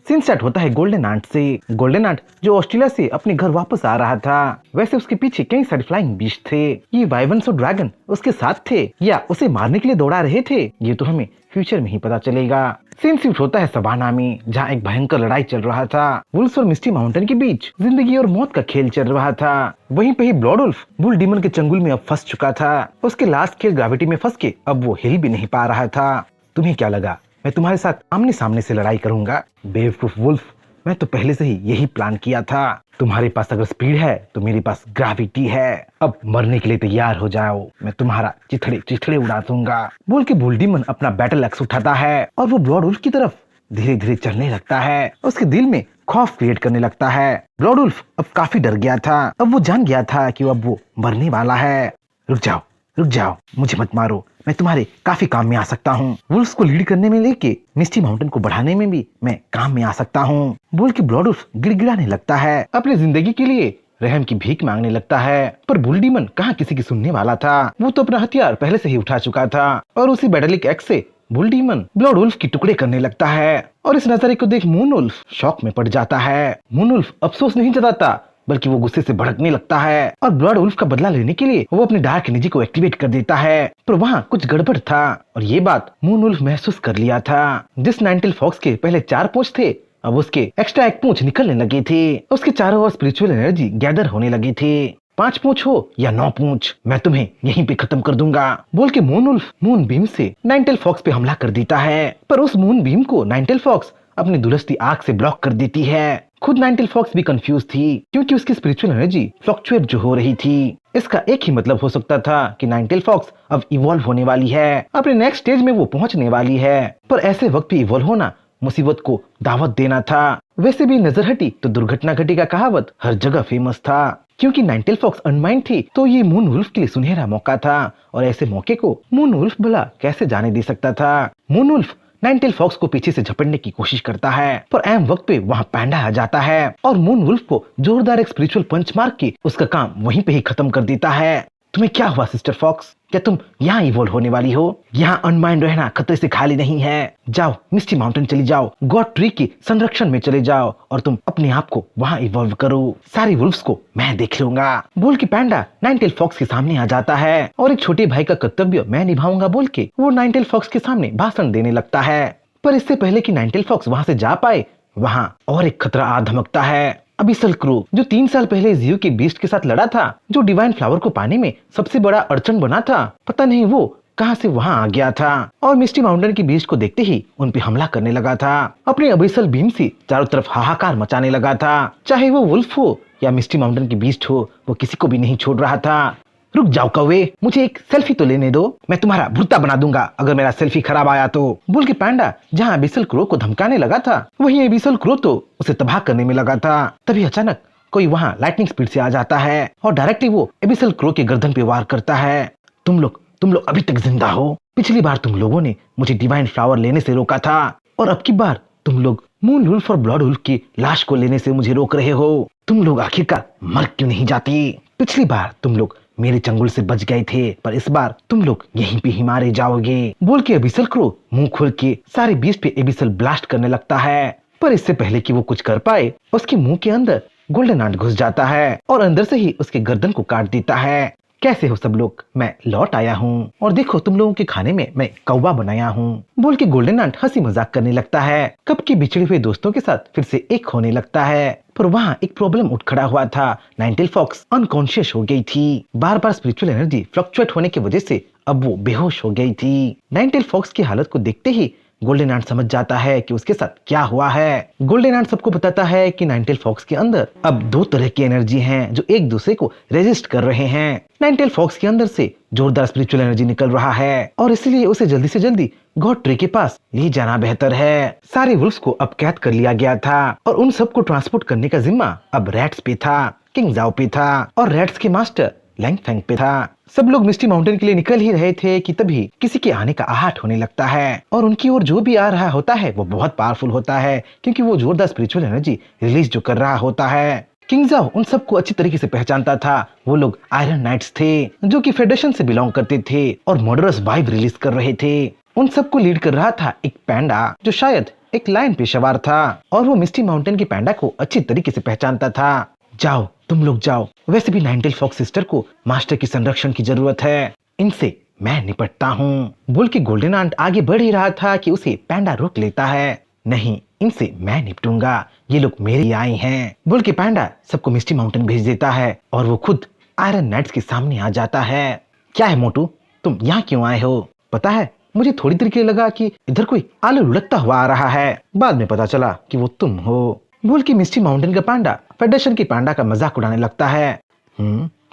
Scene start होता है golden aunt से। गोल्डन आंट जो ऑस्ट्रेलिया से अपने घर वापस आ रहा था। वैसे उसके पीछे कई सारे फ्लाइंग बीस्ट थे। ये वाइवन्स और ड्रैगन उसके साथ थे या उसे मारने के लिए दौड़ा रहे थे, ये तो हमें फ्यूचर में ही पता चलेगा। सीन शिफ्ट होता है सवाना में, जहाँ एक भयंकर लड़ाई चल रहा था। वुल्फ्स और मिस्टी माउंटेन के बीच जिंदगी और मौत का खेल चल रहा था। वहीं पे ही ब्लड वुल्फ बुल डीमन के चंगुल में अब फंस चुका था। उसके लास्ट खेल ग्रेविटी में फंस के अब वो हिल भी नहीं पा रहा था। तुम्हें क्या लगा मैं तुम्हारे साथ आमने सामने से लड़ाई करूंगा? बेवकूफ वुल्फ, मैं तो पहले से ही यही प्लान किया था। तुम्हारे पास अगर स्पीड है तो मेरे पास ग्रेविटी है। अब मरने के लिए तैयार हो जाओ, मैं तुम्हारा चिथड़े चिथड़े उड़ा दूंगा। बोल के बुल डीमन अपना बैटल एक्स उठाता है और वो ब्लड वुल्फ की तरफ धीरे धीरे चलने लगता है। उसके दिल में खौफ क्रिएट करने लगता है। ब्लड वुल्फ अब काफी डर गया था। अब वो जान गया था कि अब वो मरने वाला है। रुक जाओ, मुझे मत मारो, मैं तुम्हारे काफी काम में आ सकता हूँ। वुल्फ्स को लीड करने में लेके मिस्टी माउंटेन को बढ़ाने में भी मैं काम में आ सकता हूँ। बोल के ब्लड वुल्फ गिड़गिड़ाने लगता है, अपनी जिंदगी के लिए रहम की भीख मांगने लगता है। पर बुल डीमन कहाँ किसी की सुनने वाला था। वो तो अपना हथियार पहले से ही उठा चुका था और उसी बैटलिक एक्स से बुल डीमन ब्लड वुल्फ की टुकड़े करने लगता है। और इस नजारे को देख मून वुल्फ शॉक में पड़ जाता है। मून वुल्फ अफसोस नहीं जताता, बल्कि वो गुस्से से भड़कने लगता है और ब्लड वुल्फ का बदला लेने के लिए वो अपने डार्क एनर्जी को एक्टिवेट कर देता है। पर वहाँ कुछ गड़बड़ था और ये बात मून वुल्फ महसूस कर लिया था। जिस नाइनटेल फॉक्स के पहले 4 पूंछ थे, अब उसके एक्स्ट्रा 1 पूंछ निकलने लगे थे। उसके चारों ओर स्पिरिचुअल एनर्जी गैदर होने लगी थी। 5 पूंछ हो या 9 पूंछ, मैं तुम्हें यहीं पे खत्म कर दूंगा। बोल के मून वुल्फ मून बीम से नाइनटेल फॉक्स पे हमला कर देता है। पर उस मून बीम को नाइनटेल फॉक्स अपनी दुलस्ती आग से ब्लॉक कर देती है। खुद नाइनटेल फॉक्स भी कंफ्यूज थी, क्योंकि उसकी स्पिरिचुअल एनर्जी फ्लक्चुएट जो हो रही थी। इसका एक ही मतलब हो सकता था कि नाइनटेल फॉक्स अब इवॉल्व होने वाली है, अपने नेक्स्ट स्टेज में वो पहुंचने वाली है। पर ऐसे वक्त पे इवॉल्व होना मुसीबत को दावत देना था। वैसे भी नजर हटी तो दुर्घटना घटी का कहावत हर जगह फेमस था। क्योंकि नाइनटेल फॉक्स अनमाइंड थी तो ये मून वुल्फ के लिए सुनहरा मौका था, और ऐसे मौके को मून वुल्फ भला कैसे जाने दे सकता था। मून वुल्फ नाइनटेल फॉक्स को पीछे से झपटने की कोशिश करता है, पर ऐम वक्त पे वहाँ पैंडा आ जाता है और मून वुल्फ को जोरदार एक स्पिरिचुअल पंच मार के उसका काम वहीं पे ही खत्म कर देता है। तुम्हें क्या हुआ सिस्टर फॉक्स? क्या तुम यहाँ इवॉल्व होने वाली हो? यहाँ अनमाइंड रहना खतरे से खाली नहीं है। जाओ मिस्टी माउंटेन चली जाओ, गॉड ट्री के संरक्षण में चले जाओ और तुम अपने आप को वहाँ इवॉल्व करो। सारी वुल्फ्स को मैं देख लूंगा। बोल के पैंडा नाइनटेल फॉक्स के सामने आ जाता है और एक छोटे भाई का कर्तव्य मैं निभाऊंगा बोल के वो नाइनटेल फॉक्स के सामने भाषण देने लगता है। पर इससे पहले कि नाइनटेल फॉक्स वहाँ से जा पाए, वहाँ और एक खतरा आ धमकता है। अबिसल क्रो, जो 3 साल पहले जियो के बीस्ट के साथ लड़ा था, जो डिवाइन फ्लावर को पाने में सबसे बड़ा अड़चन बना था, पता नहीं वो कहां से वहां आ गया था और मिस्टी माउंटेन के बीस्ट को देखते ही उन पे हमला करने लगा था। अपने अबिसल बीम से चारों तरफ हाहाकार मचाने लगा था। चाहे वो वुल्फ हो या मिस्टी माउंटेन की बीस्ट हो, वो किसी को भी नहीं छोड़ रहा था। रुक जाओ कौवे, मुझे एक सेल्फी तो लेने दो, मैं तुम्हारा भुट्टा बना दूंगा अगर मेरा सेल्फी खराब आया तो। बोल के पैंडा जहाँ एबिसल क्रो को धमकाने लगा था, वहीं एबिसल क्रो तो उसे तबाह करने में लगा था। तभी अचानक कोई वहाँ लाइटनिंग स्पीड से आ जाता है और डायरेक्टली वो एबिसल क्रो के गर्दन पे वार करता है। तुम लोग अभी तक जिंदा हो? पिछली बार तुम लोगों ने मुझे डिवाइन फ्लावर लेने से रोका था और अब की बार तुम लोग मून वुल्फ और ब्लड वुल्फ की लाश को लेने से मुझे रोक रहे हो। तुम लोग आखिरकार मर क्यों नहीं जाती? पिछली बार तुम लोग मेरे चंगुल से बच गए थे, पर इस बार तुम लोग यहीं पे ही मारे जाओगे। बोल के एबिसल क्रो मुंह खोल के सारे बीस्ट पे एबिसल ब्लास्ट करने लगता है। पर इससे पहले कि वो कुछ कर पाए, उसके मुंह के अंदर गोल्डन आंट घुस जाता है और अंदर से ही उसके गर्दन को काट देता है। कैसे हो सब लोग? मैं लौट आया हूँ और देखो तुम लोगों के खाने में मैं कौवा बनाया हूँ। बोल के गोल्डन आंट हंसी मजाक करने लगता है। कब के बिछड़े हुए दोस्तों के साथ फिर से एक होने लगता है। पर वहाँ एक प्रॉब्लम उठ खड़ा हुआ था। नाइनटेल फॉक्स अनकॉन्शियस हो गई थी। बार बार स्पिरिचुअल एनर्जी फ्लक्चुएट होने की वजह से अब वो बेहोश हो गई थी। नाइनटेल फॉक्स की हालत को देखते ही गोल्डन आंट समझ जाता है कि उसके साथ क्या हुआ है। गोल्डन आंट सबको बताता है कि नाइनटेल फॉक्स के अंदर अब 2 तरह की एनर्जी हैं जो एक दूसरे को रेजिस्ट कर रहे हैं। नाइनटेल फॉक्स के अंदर से जोरदार स्पिरिचुअल एनर्जी निकल रहा है और इसलिए उसे जल्दी से जल्दी गॉड ट्री के पास ले जाना बेहतर है। सारे वुल्फ्स को अब कैद कर लिया गया था और उन सबको ट्रांसपोर्ट करने का जिम्मा अब रैट्स पे था, किंग जाओ पे था और रैट्स के मास्टर लैंगफेंग पे था। सब लोग मिस्टी माउंटेन के लिए निकल ही रहे थे कि तभी किसी के आने का आहट होने लगता है और उनकी ओर जो भी आ रहा होता है वो बहुत पावरफुल होता है, क्योंकि वो जोरदार स्पिरिचुअल एनर्जी रिलीज जो कर रहा होता है। किंग जाओ उन सबको अच्छी तरीके से पहचानता था। वो लोग आयरन नाइट्स थे जो कि फेडरेशन से बिलोंग करते थे और मर्डरस वाइब रिलीज कर रहे थे। उन सबको लीड कर रहा था एक पैंडा जो शायद एक लायन पे सवार था और वो मिस्टी माउंटेन के पैंडा को अच्छी तरीके से पहचानता था। जाओ तुम लोग जाओ, वैसे भी नाइनटेल फॉक्स सिस्टर को मास्टर की संरक्षण की जरूरत है, इनसे मैं निपटता हूँ। बोल के गोल्डन आंट आगे बढ़ ही रहा था कि उसे पैंडा रोक लेता है। नहीं, इनसे मैं निपटूंगा, ये लोग मेरे आए हैं। बोल के पैंडा सबको मिस्टी माउंटेन भेज देता है और वो खुद आयरन नाइट्स के सामने आ जाता है। क्या है मोटू, तुम यहाँ क्यों आए हो? पता है, मुझे थोड़ी देर के लिए लगा कि इधर कोई आलू लुढ़कता हुआ आ रहा है, बाद में पता चला कि वो तुम हो। बोल के मिस्टी माउंटेन का पांडा फेडरेशन के पांडा का मजाक उड़ाने लगता है।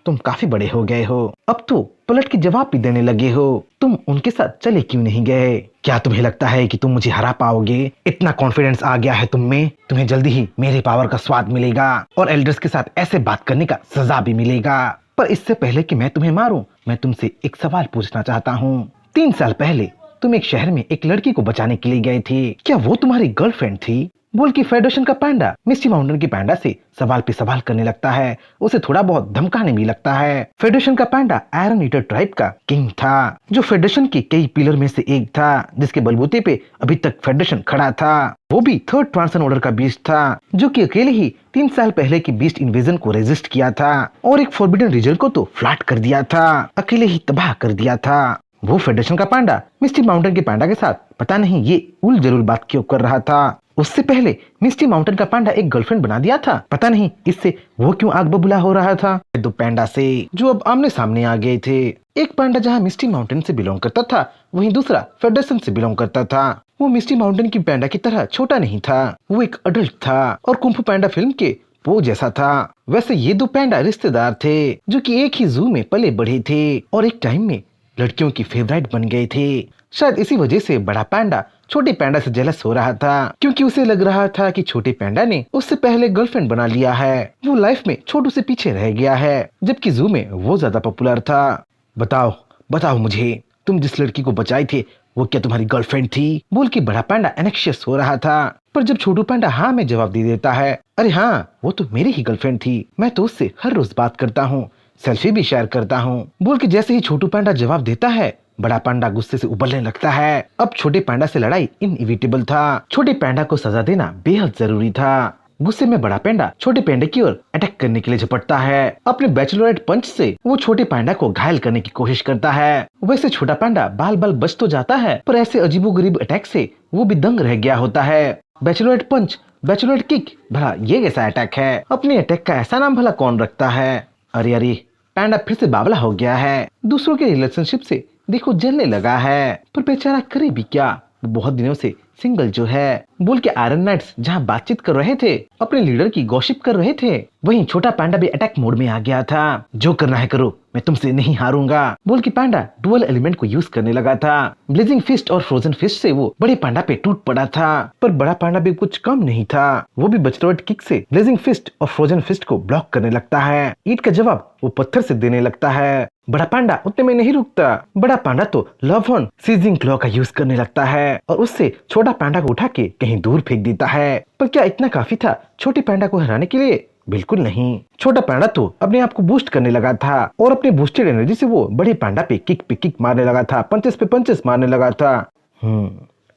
तुम काफी बड़े हो गए हो, अब तो पलट के जवाब भी देने लगे हो। तुम उनके साथ चले क्यों नहीं गए? क्या तुम्हें लगता है कि तुम मुझे हरा पाओगे? इतना कॉन्फिडेंस आ गया है तुम में, तुम्हें जल्दी ही मेरे पावर का स्वाद मिलेगा और एल्डर्स के साथ ऐसे बात करने का सजा भी मिलेगा। पर इससे पहले कि मैं तुम्हें मारूं, मैं तुमसे एक सवाल पूछना चाहता हूँ। 3 साल पहले तुम एक शहर में एक लड़की को बचाने के लिए गए थे, क्या वो तुम्हारी गर्लफ्रेंड थी? बोल की फेडरेशन का पैंडा मिस्टी माउंटेन के पैंडा से सवाल पे सवाल करने लगता है, उसे थोड़ा बहुत धमकाने भी लगता है। फेडरेशन का पैंडा आयरन ईटर ट्राइब का किंग था, जो फेडरेशन के कई पिलर में से एक था, जिसके बलबूते पे अभी तक फेडरेशन खड़ा था। वो भी थर्ड ट्रांसन ऑर्डर का बीस्ट था, जो कि अकेले ही 3 साल पहले की बीस्ट इन्वेजन को रेजिस्ट किया था और एक फॉरबिडन रीजन को तो फ्लैट कर दिया था, अकेले ही तबाह कर दिया था। वो फेडरेशन का पैंडा मिस्टी माउंटेन के पैंडा के साथ पता नहीं ये उल जरूर बात क्यों कर रहा था। उससे पहले मिस्टी माउंटेन का पैंडा एक गर्लफ्रेंड बना दिया था, पता नहीं इससे वो क्यों आग बबूला हो रहा था। 2 पैंडा से जो अब आमने सामने आ गए थे। एक पैंडा जहाँ मिस्टी माउंटेन से बिलोंग करता था, वहीं दूसरा फेडरेशन से बिलोंग करता था। वो मिस्टी माउंटेन की पैंडा की तरह छोटा नहीं था, वो एक अडल्ट था और कुंफू पैंडा फिल्म के पो जैसा था। वैसे ये 2 पैंडा रिश्तेदार थे, जो कि एक ही जू में पले बढ़े थे और एक टाइम में लड़कियों की फेवरेट बन गए थे। शायद इसी वजह से बड़ा पैंडा छोटे पैंडा से जेलस हो रहा था, क्योंकि उसे लग रहा था कि छोटे पैंडा ने उससे पहले गर्लफ्रेंड बना लिया है। वो लाइफ में छोटू से पीछे रह गया है, जबकि जू में वो ज्यादा पॉपुलर था। बताओ बताओ मुझे, तुम जिस लड़की को बचाई थे वो क्या तुम्हारी गर्लफ्रेंड थी? बोल के बड़ा पैंडा एनेक्शियस हो रहा था, पर जब छोटू पैंडा हाँ में जवाब दे देता है, अरे हाँ वो तो मेरी ही गर्लफ्रेंड थी, मैं तो उससे हर रोज बात करता हूँ, सेल्फी भी शेयर करता हूँ। बोल के जैसे ही छोटू पैंडा जवाब देता है, बड़ा पैंडा गुस्से से उबलने लगता है। अब छोटे पैंडा से लड़ाई इनइविटेबल था, छोटे पैंडा को सजा देना बेहद जरूरी था। गुस्से में बड़ा पैंडा छोटे पैंडे की ओर अटैक करने के लिए झपटता है। अपने बैचलरेट पंच से वो छोटे पैंडा को घायल करने की कोशिश करता है। वैसे छोटा पैंडा बाल बाल बच तो जाता है, पर ऐसे अजीबोगरीब अटैक से वो भी दंग रह गया होता है। बैचलरेट पंच, बैचलरेट किक, भला ये कैसा अटैक है? अपने अटैक का ऐसा नाम भला कौन रखता है? अरे अरे, पैंडा फिर से बावला हो गया है, दूसरों के रिलेशनशिप से देखो जलने लगा है, पर बेचारा करे भी क्या, वो बहुत दिनों से सिंगल जो है। बोल के आयरन नाइट्स जहाँ बातचीत कर रहे थे, अपने लीडर की गॉसिप कर रहे थे, वहीं छोटा पैंडा भी अटैक मोड में आ गया था। जो करना है करो, मैं तुमसे नहीं हारूंगा। बोल के पैंडा डुअल एलिमेंट को यूज करने लगा था। ब्लेजिंग फिस्ट और फ्रोजन फिस्ट से वो बड़े पैंडा पे टूट पड़ा था, पर बड़ा पैंडा भी कुछ कम नहीं था, वो भी बचलर्ट किक से ब्लेजिंग फिस्ट और फ्रोजन फिस्ट को ब्लॉक करने लगता है। ईट का जवाब वो पत्थर से देने लगता है। बड़ा पैंडा उतने में नहीं रुकता, बड़ा पैंडा तो लव ऑन सीजिंग क्लॉ का यूज करने लगता है और उससे छोटा पैंडा को उठा के कहीं दूर फेंक देता है। पर क्या इतना काफी था छोटे पैंडा को हराने के लिए? बिल्कुल नहीं। छोटा पैंडा तो अपने आप को बूस्ट करने लगा था और अपने बूस्टेड एनर्जी से वो बड़े पैंडा पे किक मारने लगा था, पंचेस पे पंचेस मारने लगा था।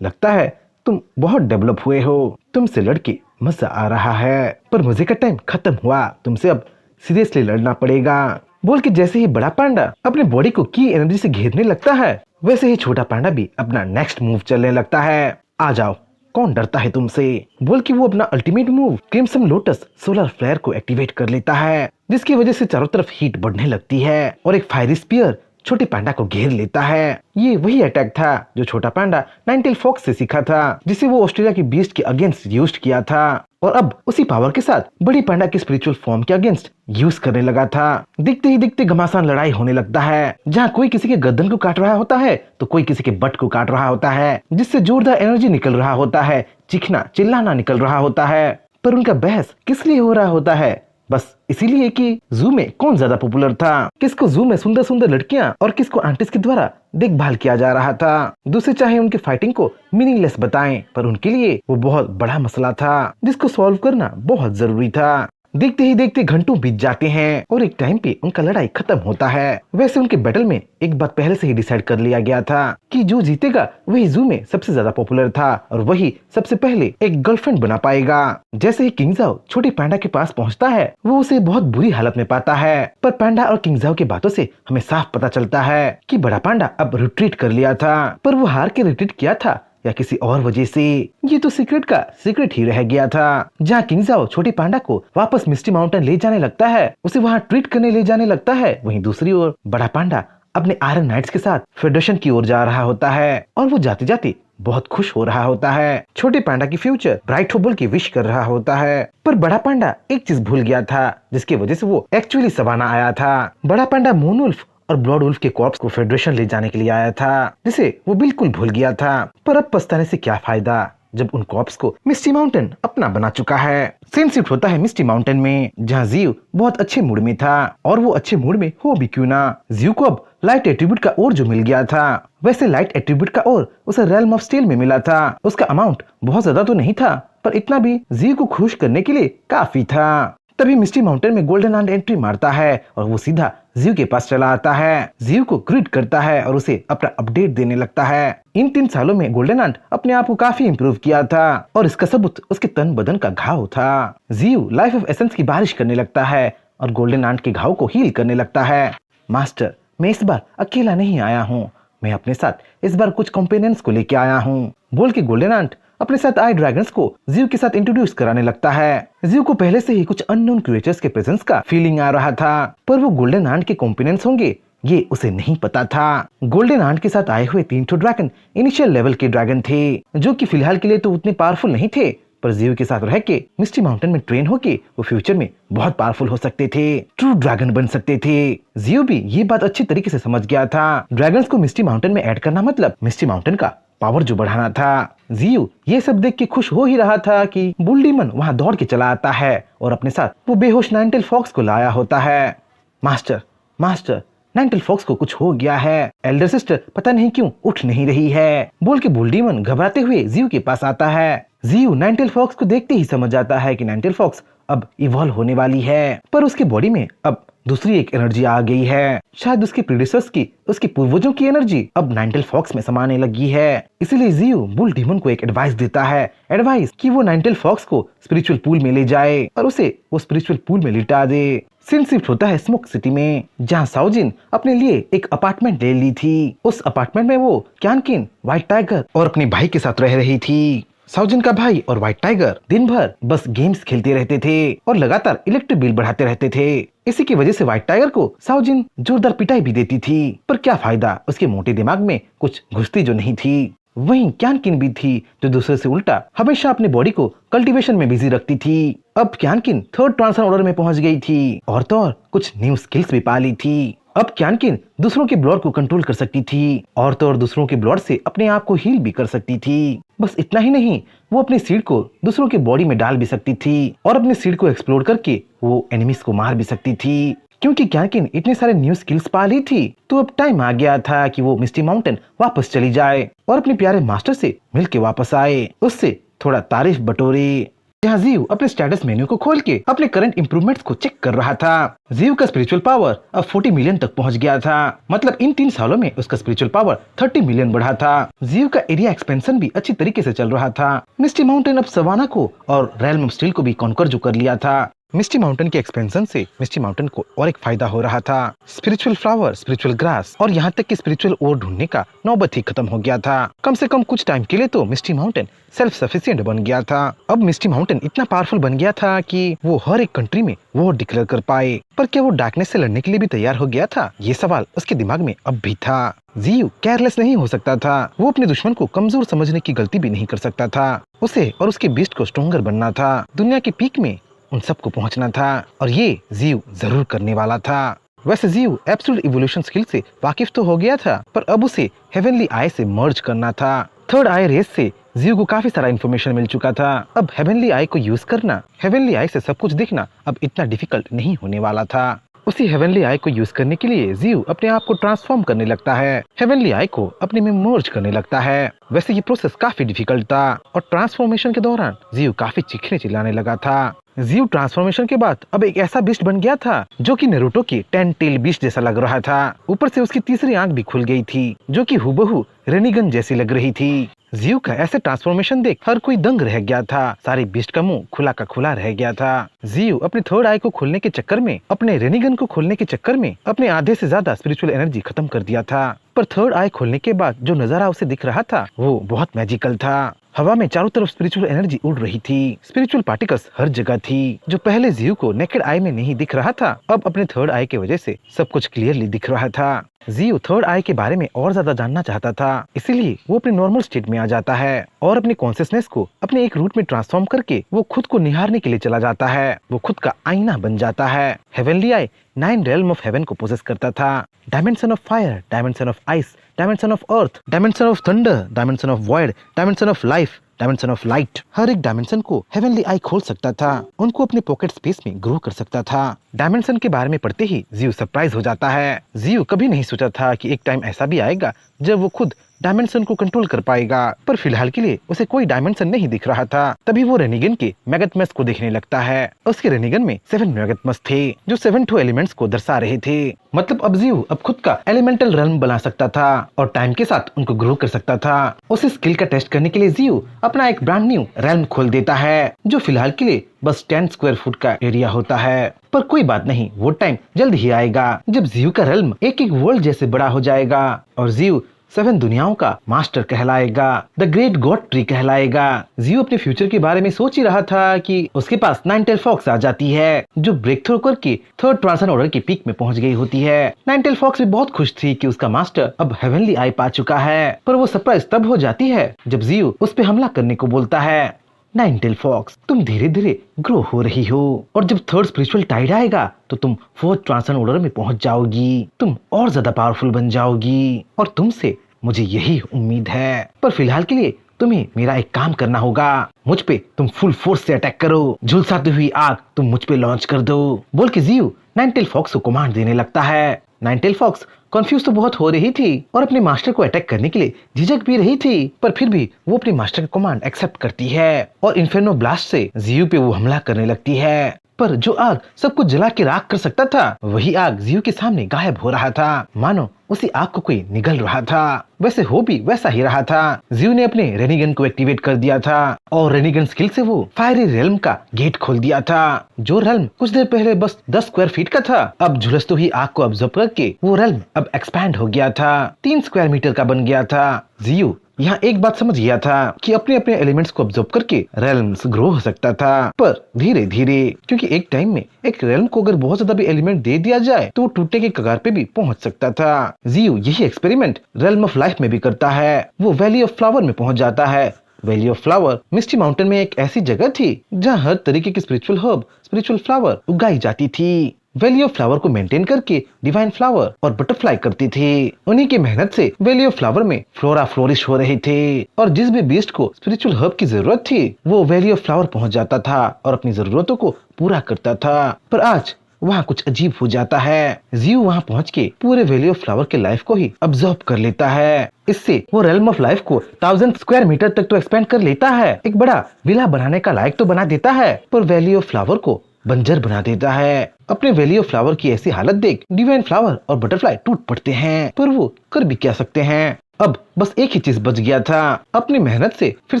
लगता है तुम बहुत डेवलप हुए हो, तुमसे लड़के मजा आ रहा है, पर मजे का टाइम खत्म हुआ, तुमसे अब सीरियसली लड़ना पड़ेगा। बोल के जैसे ही बड़ा पैंडा अपने बॉडी को की एनर्जी से घेरने लगता है, वैसे ही छोटा पैंडा भी अपना नेक्स्ट मूव चलने लगता है। आ जाओ, कौन डरता है तुमसे? बोल के वो अपना ultimate move crimson lotus solar flare को एक्टिवेट कर लेता है, जिसकी वजह से चारों तरफ हीट बढ़ने लगती है और एक फायरी स्पीयर छोटे पैंडा को घेर लेता है। ये वही अटैक था जो छोटा पैंडा नाइनटेल फॉक्स से सीखा था, जिसे वो ऑस्ट्रेलिया की बीस्ट के अगेंस्ट यूज किया था और अब उसी पावर के साथ बड़ी पैंडा के स्पिरिचुअल फॉर्म के अगेंस्ट यूज करने लगा था। दिखते ही दिखते घमासान लड़ाई होने लगता है, जहाँ कोई किसी के गर्दन को काट रहा होता है तो कोई किसी के बट को काट रहा होता है, जिससे जोरदार एनर्जी निकल रहा होता है, चीखना चिल्लाना निकल रहा होता है। पर उनका बहस किस लिए हो रहा होता है? बस इसीलिए कि जू में कौन ज्यादा पॉपुलर था, किसको जू में सुंदर सुंदर लड़कियां और किसको आंटिस्ट के द्वारा देखभाल किया जा रहा था। दूसरे चाहे उनके फाइटिंग को मीनिंगलेस बताएं, पर उनके लिए वो बहुत बड़ा मसला था जिसको सॉल्व करना बहुत जरूरी था। देखते ही देखते घंटों बीत जाते हैं और एक टाइम पे उनका लड़ाई खत्म होता है। वैसे उनके बैटल में एक बात पहले से ही डिसाइड कर लिया गया था कि जो जीतेगा वही जू में सबसे ज्यादा पॉपुलर था और वही सबसे पहले एक गर्लफ्रेंड बना पाएगा। जैसे ही किंग जाओ छोटे पांडा के पास पहुंचता है, वो उसे बहुत बुरी हालत में पाता है। पर पांडा और किंग जाओ की बातों से हमें साफ पता चलता है कि बड़ा पांडा अब रिट्रीट कर लिया था। पर वो हार के रिट्रीट किया था या किसी और वजह से, ये तो सीक्रेट का सीक्रेट ही रह गया था। जहाँ किंग जाओ छोटे पांडा को वापस मिस्टी माउंटेन ले जाने लगता है, उसे वहाँ ट्रीट करने ले जाने लगता है, वहीं दूसरी ओर बड़ा पांडा अपने आयरन नाइट्स के साथ फेडरेशन की ओर जा रहा होता है और वो जाते जाते बहुत खुश हो रहा होता है। छोटे पांडा की फ्यूचर ब्राइट हो बोल के विश कर रहा होता है। पर बड़ा पांडा एक चीज भूल गया था जिसकी वजह से वो एक्चुअली सवाना आया था। बड़ा पांडा मून वुल्फ और ब्लड वुल्फ के कॉर्प्स को फेडरेशन ले जाने के लिए आया था, जिसे वो बिल्कुल भूल गया था। पर अब पछताने से क्या फायदा जब उन कॉर्प्स को मिस्टी माउंटेन अपना बना चुका है। सीन शिफ्ट होता है मिस्टी माउंटेन में, जहाँ जीव बहुत अच्छे मूड में था और वो अच्छे मूड में हो भी क्यों ना। जीव को अब लाइट एट्रीब्यूट का और जो मिल गया था, वैसे लाइट एट्रीब्यूट का और उसे रेल्म ऑफ स्टील में मिला था। उसका अमाउंट बहुत ज्यादा तो नहीं था, पर इतना भी जीव को खुश करने के लिए काफी था। तभी मिस्टी माउंटेन में गोल्डन आंट एंट्री मारता है और वो सीधा जीव के पास चला आता है। जीव को ग्रीट करता है और उसे अपना अपडेट देने लगता है। इन 3 सालों में गोल्डन आंट अपने आप को काफी इम्प्रूव किया था और इसका सबूत उसके तन बदन का घाव था। जीव लाइफ ऑफ एसेंस की बारिश करने लगता है और गोल्डन आंट के घाव को हील करने लगता है। मास्टर, मैं इस बार अकेला नहीं आया हूँ, मैं अपने साथ इस बार कुछ कंपेनियंस को लेके आया हूँ, बोल के गोल्डन आंट अपने साथ आए ड्रैगन्स को जीव के साथ इंट्रोड्यूस कराने लगता है। जीव को पहले से ही कुछ अननोन क्रिएचर्स के प्रेजेंस का फीलिंग आ रहा था, पर वो गोल्डन आंट के कंपेनियंस होंगे ये उसे नहीं पता था। गोल्डन आंट के साथ आए हुए 3 ड्रैगन इनिशियल लेवल के ड्रैगन थे, जो कि फिलहाल के लिए तो उतने पावरफुल नहीं थे, पर जीव के साथ रह के मिस्टी माउंटेन में ट्रेन होके वो फ्यूचर में बहुत पावरफुल हो सकते थे, ट्रू ड्रैगन बन सकते थे। जीव भी ये बात अच्छी तरीके से समझ गया था। ड्रैगन्स को मिस्टी माउंटेन में ऐड करना मतलब मिस्टी माउंटेन का पावर जो बढ़ाना था। जीव ये सब देख के खुश हो ही रहा था कि बुल डीमन वहाँ दौड़ के चला आता है और अपने साथ वो बेहोश नाइनटेल फॉक्स को लाया होता है। मास्टर, मास्टर, नाइनटेल फॉक्स को कुछ हो गया है, एल्डर सिस्टर पता नहीं क्यों उठ नहीं रही है, बोल के बुल डीमन घबराते हुए जीव के पास आता है। जीव नाइनटेल फॉक्स को देखते ही समझ जाता है कि नाइनटेल फॉक्स अब इवॉल्व होने वाली है, पर उसके बॉडी में अब दूसरी एक एनर्जी आ गई है। शायद उसके प्रीडिसेसर्स की, उसके पूर्वजों की एनर्जी अब नाइनटेल फॉक्स में समाने लगी है। इसीलिए जीव बुल डीमन को एक एडवाइस देता है, एडवाइस कि वो नाइनटेल फॉक्स को स्पिरिचुअल पूल में ले जाए और उसे वो स्पिरिचुअल पूल में लिटा दे। सीन शिफ्ट होता है स्मोक सिटी में, जहाँ साओजिन अपने लिए एक अपार्टमेंट ले ली थी। उस अपार्टमेंट में वो क्यानकिन, व्हाइट टाइगर और अपने भाई के साथ रह रही थी। साओजिन का भाई और व्हाइट टाइगर दिन भर बस गेम्स खेलते रहते थे और लगातार इलेक्ट्रिक बिल बढ़ाते रहते थे। इसी की वजह से व्हाइट टाइगर को साओजिन जोरदार पिटाई भी देती थी, पर क्या फायदा, उसके मोटे दिमाग में कुछ घुसती जो नहीं थी। वहीं क्यानकिन भी थी जो दूसरे से उल्टा हमेशा अपनी बॉडी को कल्टीवेशन में बिजी रखती थी। अब क्यानकिन 3rd ट्रांसफर ऑर्डर में पहुंच गई थी और तो और कुछ न्यू स्किल्स भी पा ली थी। अब क्यानकिन दूसरों के ब्लड को कंट्रोल कर सकती थी और तो और दूसरों के ब्लड से अपने आप को हील भी कर सकती थी। बस इतना ही नहीं, वो अपनी सीड को दूसरों के बॉडी में डाल भी सकती थी और अपने सीड को एक्सप्लोर करके वो एनिमीज को मार भी सकती थी। क्योंकि क्यानकिन इतने सारे न्यू स्किल्स पा ली थी, तो अब टाइम आ गया था कि वो मिस्टी माउंटेन वापस चली जाए और अपने प्यारे मास्टर से मिल के वापस आए, उससे थोड़ा तारीफ बटोरे। यहाँ जीव अपने स्टेटस मेन्यू को खोल के अपने करंट इंप्रूवमेंट्स को चेक कर रहा था। जीव का स्पिरिचुअल पावर अब 40 मिलियन तक पहुंच गया था, मतलब इन 3 सालों में उसका स्पिरिचुअल पावर 30 मिलियन बढ़ा था। जीव का एरिया एक्सपेंशन भी अच्छी तरीके से चल रहा था। मिस्टी माउंटेन अब सवाना को और रेल्म ऑफ स्टील को भी कॉन्कर जो कर लिया था। मिस्टी माउंटेन के एक्सपेंशन से मिस्टी माउंटेन को और एक फायदा हो रहा था, स्पिरिचुअल फ्लावर, स्पिरिचुअल ग्रास और यहाँ तक कि स्पिरिचुअल ओर ढूंढने का नौबत ही खत्म हो गया था। कम से कम कुछ टाइम के लिए तो मिस्टी माउंटेन सेल्फ सफिशिएंट बन गया था। अब मिस्टी माउंटेन इतना पावरफुल बन गया था कि वो हर एक कंट्री में वॉर डिक्लेयर कर पाए। पर क्या वो डार्कनेस से लड़ने के लिए भी तैयार हो गया था, ये सवाल उसके दिमाग में अब भी था। जीव केयरलेस नहीं हो सकता था, वो अपने दुश्मन को कमजोर समझने की गलती भी नहीं कर सकता था। उसे और उसके बीस्ट को स्ट्रॉन्गर बनना था, दुनिया के पीक में उन सबको पहुंचना था और ये जीव जरूर करने वाला था। वैसे जीव एब्सोल्यूट इवोल्यूशन स्किल से वाकिफ तो हो गया था, पर अब उसे हेवनली आई से मर्ज करना था। 3rd आई रेस से जीव को काफी सारा इन्फॉर्मेशन मिल चुका था। अब हेवनली आई को यूज करना, हेवनली आई से सब कुछ देखना अब इतना डिफिकल्ट नहीं होने वाला था। उसी हेवनली आई को यूज करने के लिए जियो अपने आप को ट्रांसफॉर्म करने लगता है, हेवनली आई को अपने में मर्ज करने लगता है। वैसे ये प्रोसेस काफी डिफिकल्ट था और ट्रांसफॉर्मेशन के दौरान जियो काफी चीखने चिल्लाने लगा था। जियो ट्रांसफॉर्मेशन के बाद अब एक ऐसा बीस्ट बन गया था जो कि नारुतो की 10 टेल बीस्ट जैसा लग रहा था। ऊपर से उसकी तीसरी आंख भी खुल गई थी जो कि हूबहू रेनिगन जैसी लग रही थी। जियो का ऐसे ट्रांसफॉर्मेशन देख हर कोई दंग रह गया था। सारे बीस्ट का मुंह खुला का खुला रह गया था। जियो अपने थर्ड आई को खोलने के चक्कर में, अपने रेनिगन को खोलने के चक्कर में अपने आधे से ज्यादा स्पिरिचुअल एनर्जी खत्म कर दिया था। पर थर्ड आई खोलने के बाद जो नजारा उसे दिख रहा था वो बहुत मैजिकल था। हवा में चारों तरफ स्पिरिचुअल एनर्जी उड़ रही थी, स्पिरिचुअल पार्टिकल्स हर जगह थी। जो पहले जियो को नेकेड आई में नहीं दिख रहा था अब अपने थर्ड आई की वजह से सब कुछ क्लियरली दिख रहा था। जियो थर्ड आई के बारे में और ज्यादा जानना चाहता था, इसीलिए वो अपने नॉर्मल स्टेट में आ जाता है और अपने कॉन्शियसनेस को अपने एक रूट में ट्रांसफॉर्म करके वो खुद को निहारने के लिए चला जाता है। वो खुद का आईना बन जाता है। Heavenly eye 9 realm of heaven को पोजेस करता था। Dimension of fire, dimension of ice, dimension of earth, dimension of thunder, dimension of void, dimension of life, dimension of light. हर एक डायमेंशन को हेवनली आई खोल सकता था, उनको अपने पॉकेट स्पेस में ग्रो कर सकता था। डायमेंशन के बारे में पढ़ते ही जियो सरप्राइज हो जाता है। जियो कभी नहीं सोचा था कि एक टाइम ऐसा भी आएगा जब वो खुद डायमेंशन को कंट्रोल कर पाएगा, पर फिलहाल के लिए उसे कोई डायमेंशन नहीं दिख रहा था। तभी वो रेनिगन के मैगथमस को देखने लगता है। उसके रेनिगन में 7 मैगथमस थे जो 7 एलिमेंट्स को दर्शा रहे थे। मतलब अब जियो अब खुद का एलिमेंटल रेल्म बना सकता था और टाइम के साथ उनको ग्रो कर सकता था। उस स्किल का टेस्ट करने के लिए जियो अपना एक ब्रांड न्यू रेल्म खोल देता है जो फिलहाल के लिए बस 10 स्क्वायर फुट का एरिया होता है। पर कोई बात नहीं, वो टाइम जल्द ही आएगा जब जियो का रेल्म एक एक वर्ल्ड जैसे बड़ा हो जाएगा और जियो 7 दुनियाओं का मास्टर कहलाएगा, द ग्रेट गॉड ट्री कहलाएगा। जियो अपने फ्यूचर के बारे में सोच ही रहा था कि उसके पास 9 टेल फॉक्स आ जाती है जो ब्रेक थ्रू करके थर्ड ट्रांसन ऑर्डर की पीक में पहुंच गई होती है। 9 टेल फॉक्स भी बहुत खुश थी कि उसका मास्टर अब हेवनली आई पा चुका है, पर वो सरप्राइज तब हो जाती है जब जियो उस पे हमला करने को बोलता है। 9 टेल फॉक्स, तुम धीरे धीरे ग्रो हो रही हो और जब थर्ड स्पिरिचुअल टाइड आएगा तो तुम फोर्थ ट्रांसन ऑर्डर में पहुंच जाओगी। तुम और ज्यादा पावरफुल बन जाओगी और तुमसे मुझे यही उम्मीद है। पर फिलहाल के लिए तुम्हें मेरा एक काम करना होगा। मुझ पे तुम फुल फोर्स से अटैक करो, झुलसाती हुई आग तुम मुझ पे लॉन्च कर दो, बोल के जियो 9 टेल फॉक्स को कमांड देने लगता है। 9 टेल फॉक्स कंफ्यूज तो बहुत हो रही थी और अपने मास्टर को अटैक करने के लिए झिझक भी रही थी, पर फिर भी वो अपने मास्टर का कमांड एक्सेप्ट करती है और इन्फेर्नो ब्लास्ट से जियो पे वो हमला करने लगती है। पर जो आग सब कुछ जला के राख कर सकता था वही आग जियो के सामने गायब हो रहा था, मानो उसी आग को कोई निगल रहा था। वैसे हो भी वैसा ही रहा था। जियो ने अपने रेनिगन को एक्टिवेट कर दिया था और रेनिगन स्किल से वो फायरी रेल्म का गेट खोल दिया था। जो रेल्म कुछ देर पहले बस 10 स्क्वायर फीट का था अब झुलसते हुई आग को ऑब्जर्व करके वो रेल्म अब एक्सपैंड हो गया था, 3 स्क्वायर मीटर का बन गया था। जियो यहाँ एक बात समझ गया था कि अपने अपने एलिमेंट्स को ऑब्जर्व करके रेल्म्स ग्रो हो सकता था, पर धीरे धीरे, क्योंकि एक टाइम में एक रेल्म को अगर बहुत ज्यादा भी एलिमेंट दे दिया जाए तो वो टूटने के कगार पे भी पहुंच सकता था। जियो यही एक्सपेरिमेंट रेल्म ऑफ लाइफ में भी करता है। वो वैली ऑफ फ्लावर में पहुंच जाता है। Valley of flower misty mountain में एक ऐसी जगह थी जहाँ हर तरीके की स्पिरिचुअल हर्ब, स्पिरिचुअल फ्लावर उगाई जाती थी। वैली ऑफ फ्लावर को मेंटेन करके डिवाइन फ्लावर और बटरफ्लाई करती थी। उन्हीं की मेहनत से वैली ऑफ फ्लावर में फ्लोरा फ्लोरिश हो रहे थे और जिस भी बीस्ट को स्पिरिचुअल हर्ब की जरूरत थी वो वैली ऑफ फ्लावर पहुंच जाता था और अपनी जरूरतों को पूरा करता था। पर आज वहाँ कुछ अजीब हो जाता है। जियो वहाँ पहुँच के पूरे वैली ऑफ फ्लावर के लाइफ को ही ऑब्जर्व कर लेता है। इससे वो रेल्म ऑफ लाइफ को 1000 स्क्वायर मीटर तक तो एक्सपेंड कर लेता है, एक बड़ा विला बनाने का लायक तो बना देता है, पर वैली ऑफ फ्लावर को बंजर बना देता है। अपने वैली ऑफ फ्लावर की ऐसी हालत देख डिवाइन फ्लावर और बटरफ्लाई टूट पड़ते हैं, पर वो कर भी क्या सकते हैं। अब बस एक ही चीज बच गया था, अपनी मेहनत से फिर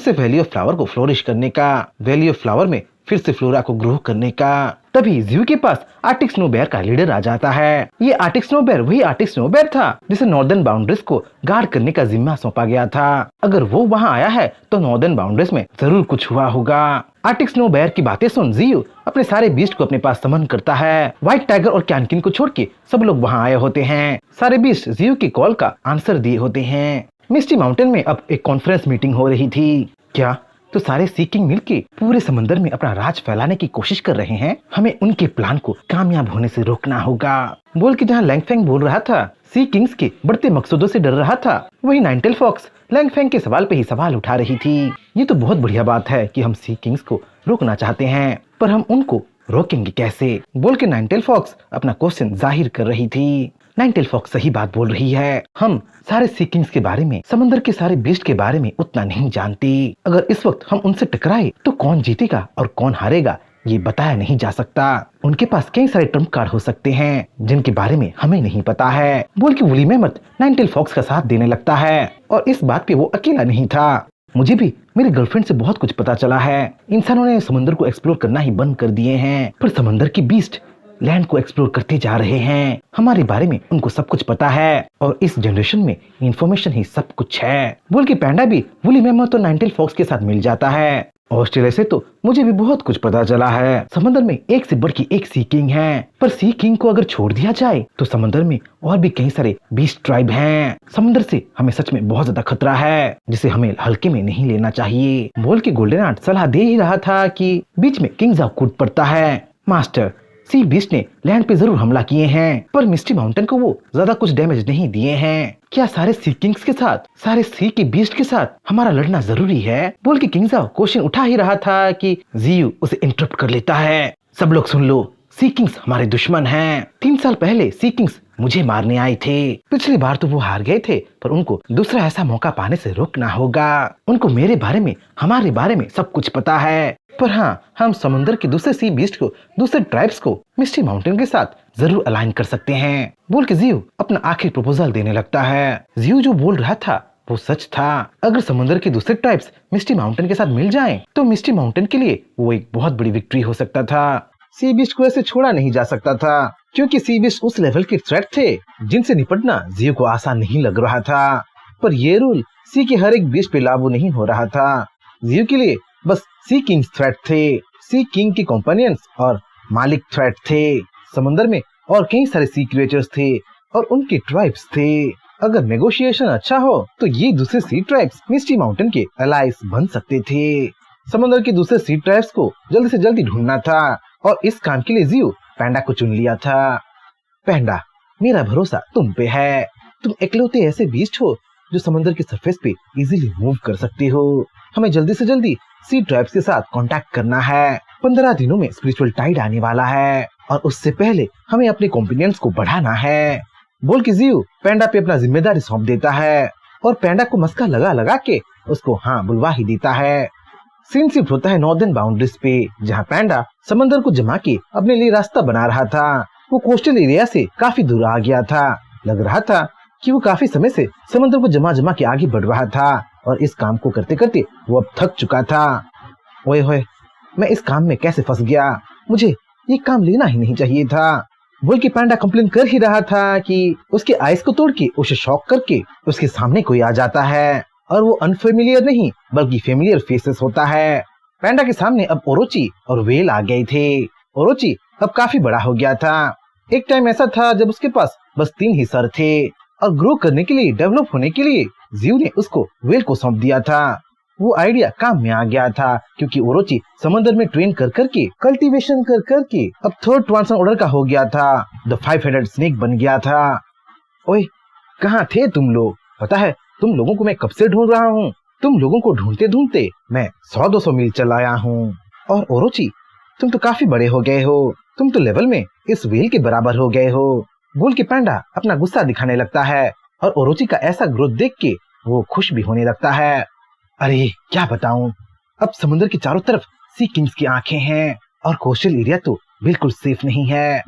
से वैली ऑफ फ्लावर को फ्लोरिश करने का, वैली ऑफ फ्लावर में फिर से फ्लोरा को ग्रो करने का। तभी जियो के पास आर्टिक स्नो बेयर का लीडर आ जाता है। ये आर्टिक स्नो बेयर वही आर्टिक स्नो बेयर था जिसे नॉर्दर्न बाउंड्रीज को गार्ड करने का जिम्मा सौंपा गया था। अगर वो वहाँ आया है तो नॉर्दर्न बाउंड्रीज में जरूर कुछ हुआ होगा। आर्टिक स्नो बेयर की बातें सुन जियो अपने सारे बीस्ट को अपने पास समन करता है। व्हाइट टाइगर और कैनकिन को छोड़ के सब लोग वहाँ आए होते हैं। सारे बीस्ट जियो की कॉल का आंसर दिए होते हैं। मिस्टी माउंटेन में अब एक कॉन्फ्रेंस मीटिंग हो रही थी। क्या तो सारे सी किंग मिलके पूरे समंदर में अपना राज फैलाने की कोशिश कर रहे हैं? हमें उनके प्लान को कामयाब होने से रोकना होगा, बोल के जहाँ लैंगफेंग बोल रहा था सी किंग्स के बढ़ते मकसदों से डर रहा था, वही 9 टेल फॉक्स लैंगफेंग के सवाल पे ही सवाल उठा रही थी। ये तो बहुत बढ़िया बात है कि हम सी किंग्स को रोकना चाहते हैं, पर हम उनको रोकेंगे कैसे, बोल के नाइनटेल फॉक्स अपना क्वेश्चन जाहिर कर रही थी। नाइनटेल फॉक्स सही बात बोल रही है, हम सारे सी किंग्स के बारे में, समंदर के सारे बीस्ट के बारे में उतना नहीं जानते। अगर इस वक्त हम उनसे टकराए तो कौन जीतेगा और कौन हारेगा ये बताया नहीं जा सकता। उनके पास कई सारे ट्रम्प कार्ड हो सकते हैं जिनके बारे में हमें नहीं पता है, बोल के वुली मैमथ नाइनटेल फॉक्स का साथ देने लगता है। और इस बात पे वो अकेला नहीं था, मुझे भी मेरी गर्लफ्रेंड से बहुत कुछ पता चला है। इंसानों ने समंदर को एक्सप्लोर करना ही बंद कर दिए हैं, पर समंदर की बीस्ट लैंड को एक्सप्लोर करते जा रहे हैं। हमारे बारे में उनको सब कुछ पता है और इस जनरेशन में इंफॉर्मेशन ही सब कुछ है, बोल के पैंडा भी वुली मैमथ और नाइनटेल फॉक्स के साथ मिल जाता है। ऑस्ट्रेलिया से तो मुझे भी बहुत कुछ पता चला है। समंदर में एक से बढ़ के एक सी किंग है, पर सी किंग को अगर छोड़ दिया जाए तो समंदर में और भी कई सारे बीस्ट ट्राइब हैं। समंदर से हमें सच में बहुत ज्यादा खतरा है जिसे हमें हल्के में नहीं लेना चाहिए, बोल के गोल्डन आर्ट सलाह दे ही रहा था कि बीच में किंग जाओ कूद पड़ता है। मास्टर, सी बीस्ट ने लैंड पे जरूर हमला किए हैं, पर मिस्टी माउंटेन को वो ज्यादा कुछ डैमेज नहीं दिए हैं। क्या सारे सी किंग्स के साथ, सारे सी के बीस्ट के साथ हमारा लड़ना जरूरी है, बोल के किंगजाओ क्वेश्चन उठा ही रहा था कि जियू उसे इंटरप्ट कर लेता है। सब लोग सुन लो, सी किंग्स हमारे दुश्मन हैं। 3 साल पहले सी किंग्स मुझे मारने आए थे। पिछली बार तो वो हार गए थे, पर उनको दूसरा ऐसा मौका पाने से रोकना होगा। उनको मेरे बारे में, हमारे बारे में सब कुछ पता है, पर हाँ, हम समुद्र के दूसरे सी बीस्ट को, दूसरे ट्राइब्स को मिस्टी माउंटेन के साथ जरूर अलाइन कर सकते हैं, बोल के जियू अपना आखिरी प्रपोजल देने लगता है। जियू जो बोल रहा था वो सच था। अगर समुद्र के दूसरे ट्राइब्स मिस्टी माउंटेन के साथ मिल जाएं, तो मिस्टी माउंटेन के लिए वो एक बहुत बड़ी विक्ट्री हो सकता था। सी बीस्ट को ऐसे छोड़ा नहीं जा सकता था, क्योंकि सी बीस्ट उस लेवल के थ्रेट थे जिनसे निपटना जियू को आसान नहीं लग रहा था। पर ये रूल सी के हर एक बीस्ट पे लागू नहीं हो रहा था। जियू के लिए बस सी किंग्स थ्रेट थे, सी किंग के कंपेनियंस और मालिक थ्रेट थे। समुद्र में और कई सारे सी क्रिएचर्स थे और उनके ट्राइब्स थे। अगर नेगोशिएशन अच्छा हो तो ये दूसरे सी ट्राइब्स मिस्टी माउंटेन के अलाइज बन सकते थे। समुद्र के दूसरे सी ट्राइब्स को जल्दी से जल्दी ढूंढना था और इस काम के लिए जियू पैंडा को चुन लिया था। पैंडा, मेरा भरोसा तुम पे है। तुम इकलौते ऐसे बीस्ट हो जो समुद्र के सरफेस पे इजीली मूव कर सकते हो। हमें जल्दी से जल्दी सी ट्राइब्स के साथ कांटेक्ट करना है। 15 दिनों में स्पिरिचुअल टाइड आने वाला है और उससे पहले हमें अपने कॉम्पिनियंस को बढ़ाना है, बोल के जियू पैंडा पे अपना जिम्मेदारी सौंप देता है और पैंडा को मस्का लगा लगा के उसको हाँ बुलवा ही देता है। सीन शिफ्ट होता है नॉर्दर्न बाउंड्रीज पे, जहाँ पैंडा समंदर को जमा के अपने लिए रास्ता बना रहा था। वो कोस्टल एरिया से काफी दूर आ गया था। लग रहा था कि वो काफी समय से समंदर को जमा जमा के आगे बढ़ रहा था और इस काम को करते करते वो अब थक चुका था। ओए होए, मैं इस काम में कैसे फंस गया, मुझे ये काम लेना ही नहीं चाहिए था, बोल के पैंडा कंप्लेन कर ही रहा था कि उसके आइस को तोड़ के उसे शॉक करके उसके सामने कोई आ जाता है और वो अनफेमिलियर नहीं बल्कि फेमिलियर फेसेस होता है। पैंडा के सामने अब ओरोची और वेल आ गए थे। ओरोची अब काफी बड़ा हो गया था। एक टाइम ऐसा था जब उसके पास बस 3 ही सर थे और ग्रो करने के लिए, डेवलप होने के लिए जियू ने उसको वेल को सौंप दिया था। वो आइडिया काम में आ गया था क्योंकि ओरोची समंदर में ट्रेन कर करके, कल्टीवेशन कर करके अब 3rd ट्रांसन ऑर्डर का हो गया था। द 5-headed स्नेक बन गया था। ओए, कहाँ थे तुम लोग? पता है तुम लोगों को मैं कब से ढूंढ रहा हूँ। तुम लोगों को ढूंढते ढूंढते मैं 100-200 मील चल आया हूँ। और ओरोची, तुम तो काफी बड़े हो गए हो, तुम तो लेवल में इस वेल के बराबर हो गए हो, बोल के पैंडा अपना गुस्सा दिखाने लगता है और ओरोची का ऐसा ग्रोथ देख के वो खुश भी होने लगता है। अरे क्या बताऊं, अब समुद्र के चारों तरफ सी किंग्स की आंखें हैं और कोस्टल एरिया तो बिल्कुल सेफ नहीं है।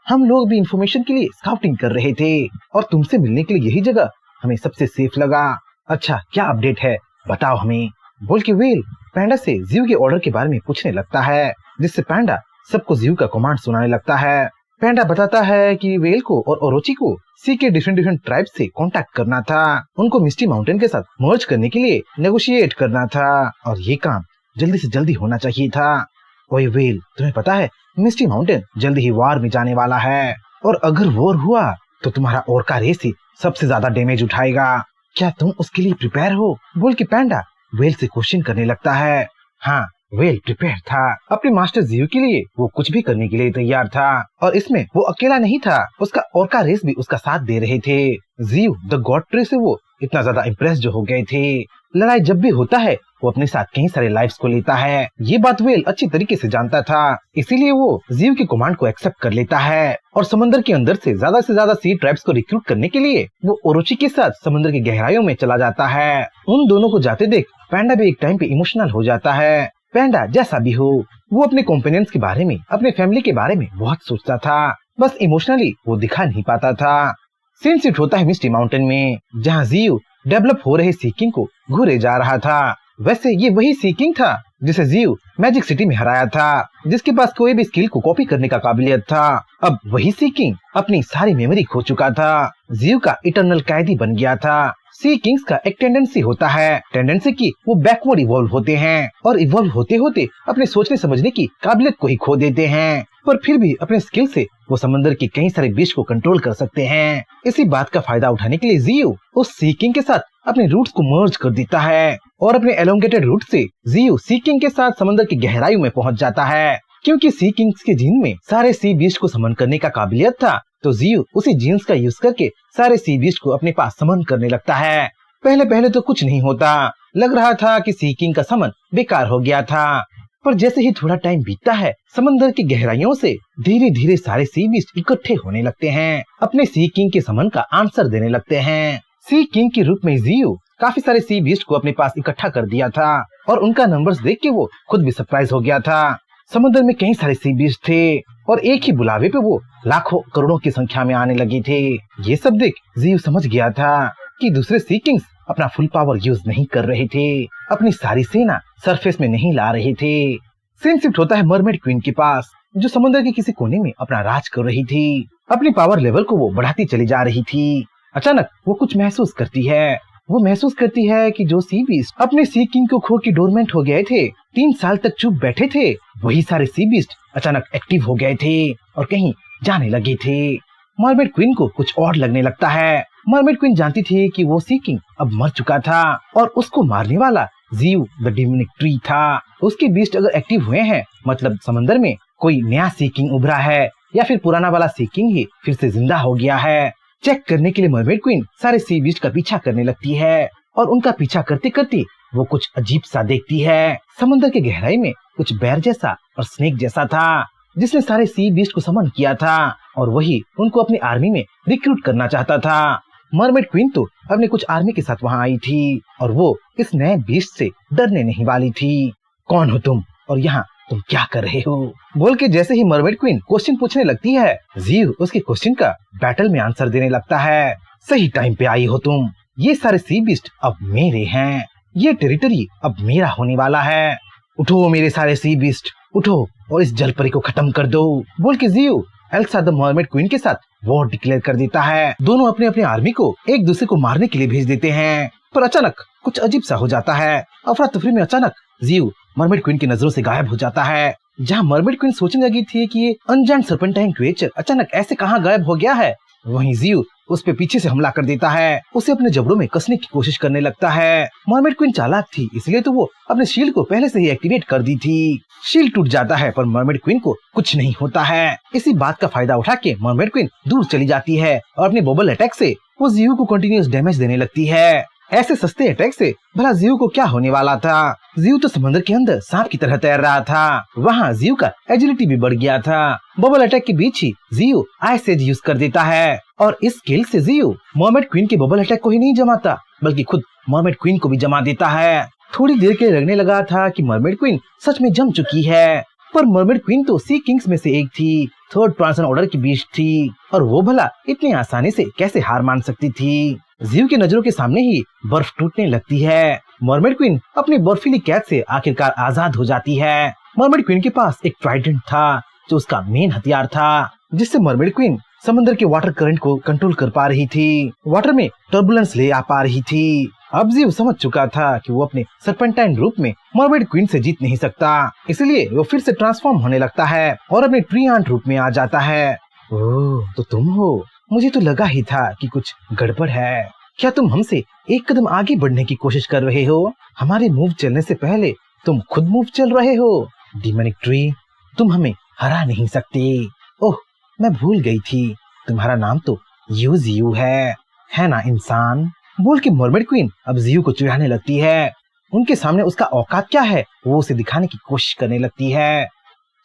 हम लोग भी इंफॉर्मेशन के लिए स्काउटिंग कर रहे थे और तुमसे मिलने के लिए यही जगह हमें सबसे सेफ लगा। अच्छा, क्या अपडेट है बताओ हमें, बोल के वेल पैंडा से जियू के ऑर्डर के बारे में पूछने लगता है, जिससे पैंडा सबको जियू का कमांड सुनाने लगता है। पैंडा बताता है कि वेल को और ओरोची को सी के डिफरेंट ट्राइब से कांटेक्ट करना था, उनको मिस्टी माउंटेन के साथ मर्ज करने के लिए नेगोशिएट करना था और ये काम जल्दी से जल्दी होना चाहिए था। ओए वेल, तुम्हें पता है मिस्टी माउंटेन जल्दी ही वॉर में जाने वाला है और अगर वॉर हुआ तो तुम्हारा ओरका रेस ही सबसे ज्यादा डैमेज उठाएगा। क्या तुम उसके लिए प्रिपेयर हो, बोल के पैंडा वेल से क्वेश्चन करने लगता है। हाँ, वेल प्रिपेयर था। अपने मास्टर जियू के लिए वो कुछ भी करने के लिए तैयार था और इसमें वो अकेला नहीं था, उसका ओरका रेस भी उसका साथ दे रहे थे। जियू द गॉड ट्री से वो इतना ज्यादा इम्प्रेस जो हो गए थे। लड़ाई जब भी होता है वो अपने साथ कई सारे लाइफ्स को लेता है। ये बात व्हेल अच्छी तरीके से जानता था, इसीलिए वो जीव की कमांड को एक्सेप्ट कर लेता है और समंदर के अंदर से ज्यादा सी ट्राइब्स को रिक्रूट करने के लिए वो ओरोची के साथ समुद्र की गहराइयों में चला जाता है। उन दोनों को जाते देख पैंडा भी एक टाइम पे इमोशनल हो जाता है। पैंडा जैसा भी हो, वो अपने कॉम्पेनियंस के बारे में, अपने फैमिली के बारे में बहुत सोचता था, बस इमोशनली वो दिखा नहीं पाता था। सीन शिफ्ट होता है मिस्टी माउंटेन में, जहाँ जीव डेवलप हो रहे सी किंग को घूरे जा रहा था। वैसे ये वही सी किंग था जिसे जीव मैजिक सिटी में हराया था, जिसके पास कोई भी स्किल को कॉपी करने का काबिलियत था। अब वही सी किंग अपनी सारी मेमोरी खो चुका था, जीव का इटर्नल कैदी बन गया था। सी किंग्स का एक टेंडेंसी होता है, टेंडेंसी की वो बैकवर्ड इवॉल्व होते हैं और इवॉल्व होते होते अपने सोचने समझने की काबिलियत को ही खो देते हैं, पर फिर भी अपने स्किल से वो समंदर के कई सारे बीच को कंट्रोल कर सकते हैं। इसी बात का फायदा उठाने के लिए जीव उस सी किंग के साथ अपने रूट्स को मर्ज कर देता है और अपने एलोंगेटेड रूट से जीव सी किंग के साथ समंदर की गहराइयों में पहुंच जाता है। क्योंकि सी किंग्स के जीन में सारे सी बीस्ट को समन करने का काबिलियत था, तो जीव उसी जीन्स का यूज करके सारे सी बीस्ट को अपने पास समन करने लगता है। पहले तो कुछ नहीं होता, लग रहा था कि सी किंग का समन बेकार हो गया था, पर जैसे ही थोड़ा टाइम बीतता है, समंदर की गहराइयों से धीरे धीरे सारे सी बीस्ट इकट्ठे होने लगते हैं, अपने सी किंग के समन का आंसर देने लगते हैं। सी किंग के रूप में जीव काफी सारे सी बीस्ट को अपने पास इकट्ठा कर दिया था और उनका नंबर्स देख के वो खुद भी सरप्राइज हो गया था। समुद्र में कई सारे सी बीस्ट थे और एक ही बुलावे पे वो लाखों करोड़ों की संख्या में आने लगे थे। ये सब देख जीव समझ गया था कि दूसरे सी किंग्स अपना फुल पावर यूज नहीं कर रहे थे, अपनी सारी सेना सरफेस में नहीं ला रहे थे। सीन शिफ्ट होता है मरमेड क्वीन के पास, जो समुद्र के किसी कोने में अपना राज कर रही थी। अपनी पावर लेवल को वो बढ़ाती चली जा रही थी। अचानक वो कुछ महसूस करती है। वो महसूस करती है कि जो सी बीस्ट अपने सी किंग को खो के डोरमेंट हो गए थे, 3 साल तक चुप बैठे थे, वही सारे सी बीस्ट अचानक एक्टिव हो गए थे और कहीं जाने लगे थे। मरमेड क्वीन को कुछ और लगने लगता है। मरमेड क्वीन जानती थी कि वो सी किंग अब मर चुका था और उसको मारने वाला जीव द डेमोनिक ट्री था। उसके बीस्ट अगर एक्टिव हुए हैं, मतलब समंदर में कोई नया सी किंग उभरा है या फिर पुराना वाला सी किंग ही फिर से जिंदा हो गया है। चेक करने के लिए मरमेड क्वीन सारे सी बीस्ट का पीछा करने लगती है और उनका पीछा करते करते वो कुछ अजीब सा देखती है। समंदर के गहराई में कुछ बैर जैसा और स्नेक जैसा था, जिसने सारे सी बीस्ट को समन किया था और वही उनको अपनी आर्मी में रिक्रूट करना चाहता था। मरमेड क्वीन तो अपने कुछ आर्मी के साथ वहाँ आई थी और वो इस नए बीस्ट से डरने नहीं वाली थी। कौन हो तुम और यहाँ तुम क्या कर रहे हो? बोल के जैसे ही मरमेड क्वीन क्वेश्चन पूछने लगती है, जीव उसके क्वेश्चन का बैटल में आंसर देने लगता है। सही टाइम पे आई हो तुम, ये सारे सी बीस्ट अब मेरे हैं, ये टेरिटरी अब मेरा होने वाला है। उठो मेरे सारे सी बीस्ट, उठो और इस जलपरी को खत्म कर दो। बोल के जीव एल्सा द मरमेड क्वीन के साथ वॉर डिक्लेयर कर देता है। दोनों अपने अपने आर्मी को एक दूसरे को मारने के लिए भेज देते हैं, पर अचानक कुछ अजीब सा हो जाता है। अफरा तफरी में अचानक जीव मरमेड क्वीन की नजरों से गायब हो जाता है। जहाँ मरमेड क्वीन सोचने लगी थी कि ये अनजान सर्पेंटाइन क्रिएचर अचानक ऐसे कहाँ गायब हो गया है, वहीं जीव उस पे पीछे से हमला कर देता है, उसे अपने जबड़ों में कसने की कोशिश करने लगता है। मरमेड क्वीन चालाक थी, इसलिए तो वो अपने शील्ड को पहले से ही एक्टिवेट कर दी थी। शील्ड टूट जाता है पर मरमेड क्वीन को कुछ नहीं होता है। इसी बात का फायदा उठा के मरमेड क्वीन दूर चली जाती है और अपने बबल अटैक से वो जीव को कंटिन्यूअस डैमेज देने लगती है। ऐसे सस्ते अटैक से भला जीव को क्या होने वाला था? जीव तो समुद्र के अंदर सांप की तरह तैर रहा था। वहाँ जीव का एजिलिटी भी बढ़ गया था। बबल अटैक के बीच ही जीव आइस एज यूज कर देता है और इस स्किल से जीव मरमेड क्वीन के बबल अटैक को ही नहीं जमाता, बल्कि खुद मरमेड क्वीन को भी जमा देता है। थोड़ी देर के लगने लगा था कि मरमेड क्वीन सच में जम चुकी है, पर मरमेड क्वीन तो सी किंग्स में से एक थी, थर्ड ट्रांसन ऑर्डर की बीस्ट थी और वो भला इतनी आसानी से कैसे हार मान सकती थी। जीव की नजरों के सामने ही बर्फ टूटने लगती है। मरमेड क्वीन अपनी बर्फीली कैद से आखिरकार आजाद हो जाती है। मरमेड क्वीन के पास एक ट्राइडेंट था जो उसका मेन हथियार था, जिससे मरमेड क्वीन समंदर के वाटर करंट को कंट्रोल कर पा रही थी, वाटर में टर्बुलेंस ले आ पा रही थी। अब जीव समझ चुका था कि वो अपने सर्पेंटाइन रूप में मरमेड क्वीन से जीत नहीं सकता, इसलिए वो फिर से ट्रांसफॉर्म होने लगता है और अपने ट्री आंट रूप में आ जाता है। ओह, तो तुम हो? मुझे तो लगा ही था कि कुछ गड़बड़ है। क्या तुम हमसे एक कदम आगे बढ़ने की कोशिश कर रहे हो? हमारे मूव चलने से पहले तुम खुद मूव चल रहे हो। डेमोनिक ट्री, तुम हमें हरा नहीं सकते। ओह, मैं भूल गई थी, तुम्हारा नाम तो यू है ना इंसान? बोल के मरमेड क्वीन अब जीव को चिढ़ाने लगती है। उनके सामने उसका औकात क्या है वो उसे दिखाने की कोशिश करने लगती है।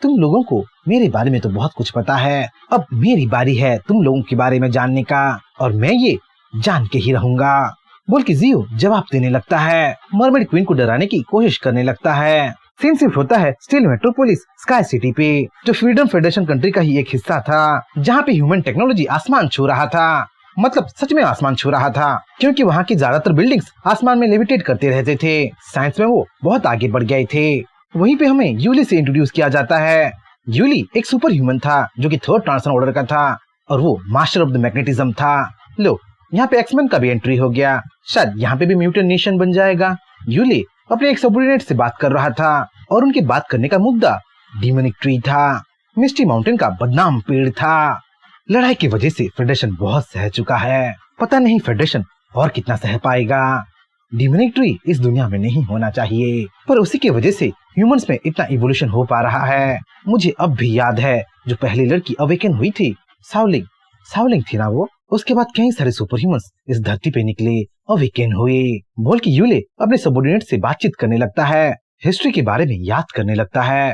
तुम लोगों को मेरे बारे में तो बहुत कुछ पता है, अब मेरी बारी है तुम लोगों के बारे में जानने का, और मैं ये जान के ही रहूंगा, बोल के जियो जवाब देने लगता है। मरमेड क्वीन को डराने की कोशिश करने लगता है। सीन शिफ्ट होता है स्टील मेट्रोपोलिस स्काई सिटी पे, जो फ्रीडम फेडरेशन कंट्री का ही एक हिस्सा था, जहाँ पे ह्यूमन टेक्नोलॉजी आसमान छू रहा था। मतलब सच में आसमान छू रहा था, क्योंकि वहाँ की ज्यादातर बिल्डिंग्स आसमान में लेविटेट करते रहते थे। साइंस में वो बहुत आगे बढ़ गए थे। वहीं पे हमें यूली से इंट्रोड्यूस किया जाता है। यूली एक सुपर ह्यूमन था जो कि थर्ड ट्रांसफर ऑर्डर का था, और वो मास्टर ऑफ द मैग्नेटिज्म था। लो, यहाँ पे एक्समैन का भी एंट्री हो गया, शायद यहाँ पे भी म्यूटेंट नेशन बन जाएगा। यूली अपने एक सबऑर्डिनेट से बात कर रहा था, और उनके बात करने का मुद्दा डीमोनिक ट्री था, मिस्टी माउंटेन का बदनाम पेड़ था। लड़ाई की वजह से फेडरेशन बहुत सह चुका है, पता नहीं फेडरेशन और कितना सह पाएगा। डीमोनिक ट्री इस दुनिया में नहीं होना चाहिए, पर उसी की वजह से ह्यूमंस में इतना इवोल्यूशन हो पा रहा है। मुझे अब भी याद है जो पहली लड़की अवेकन हुई थी, सावलिंग थी ना वो। उसके बाद कई सारे सुपर ह्यूमंस इस धरती पे निकले, अवेकन हुए, बोल के यूले अपने सबऑर्डिनेट से बातचीत करने लगता है, हिस्ट्री के बारे में याद करने लगता है।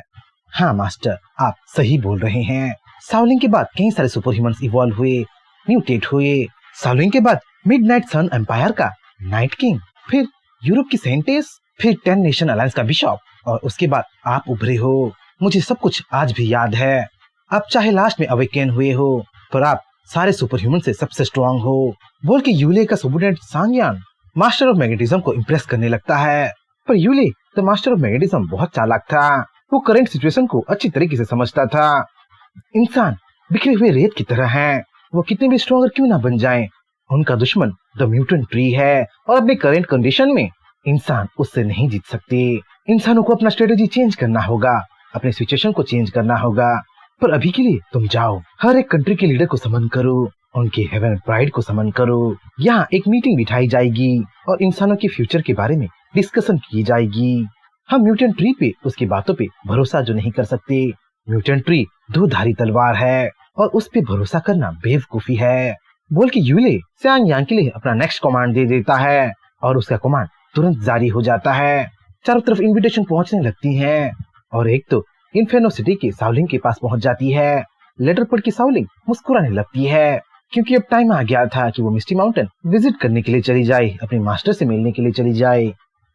हाँ मास्टर, आप सही बोल रहे हैं। सावलिंग के बाद कई सारे सुपर ह्यूमंस इवॉल्व हुए, म्यूटेट हुए। सावलिंग के बाद मिडनाइट सन एम्पायर का नाइट किंग, फिर यूरोप की सेंटेस, फिर 10 नेशन अलायंस का बिशप, और उसके बाद आप उभरे हो। मुझे सब कुछ आज भी याद है। आप चाहे लास्ट में अवेकन हुए हो, पर आप सारे सुपर ह्यूमन से सबसे स्ट्रॉन्ग हो, बोल के यूले का सबऑर्डिनेट सांगयान मास्टर ऑफ मैग्नेटिज्म को इम्प्रेस करने लगता है। पर Yule the master of magnetism बहुत चालाक था, वो करंट सिचुएशन को अच्छी तरीके से समझता था। इंसान बिखरे हुए रेत की तरह हैं, वो कितने भी स्ट्रॉन्गर क्यों ना बन जाएं, उनका दुश्मन द म्यूटेंट ट्री है, और अपने करंट कंडीशन में इंसान उससे नहीं जीत सकते। इंसानों को अपना स्ट्रेटेजी चेंज करना होगा, अपने सिचुएशन को चेंज करना होगा। पर अभी के लिए तुम जाओ, हर एक कंट्री के लीडर को समन करो, उनके हेवन प्राइड को समन करो। यहाँ एक मीटिंग बिठाई जाएगी और इंसानों के फ्यूचर के बारे में डिस्कशन की जाएगी। हम म्यूटेंट ट्री पे उसकी बातों पे भरोसा जो नहीं कर सकते। म्यूटेंट ट्री दो धारी तलवार है, और उस पे भरोसा करना बेवकूफी है, बोल के यूले सियांग यांग के लिए अपना नेक्स्ट कमांड दे देता है, और उसका कमांड तुरंत जारी हो जाता है। चारों तरफ इनविटेशन पहुंचने लगती हैं, और एक तो इन्फेर्नो सिटी के सावलिंग के पास पहुंच जाती है। लेटर पढ़ के सावलिंग मुस्कुराने लगती है, क्योंकि अब टाइम आ गया था कि वो मिस्टी माउंटेन विजिट करने के लिए चली जाए, अपने मास्टर से मिलने के लिए चली जाए।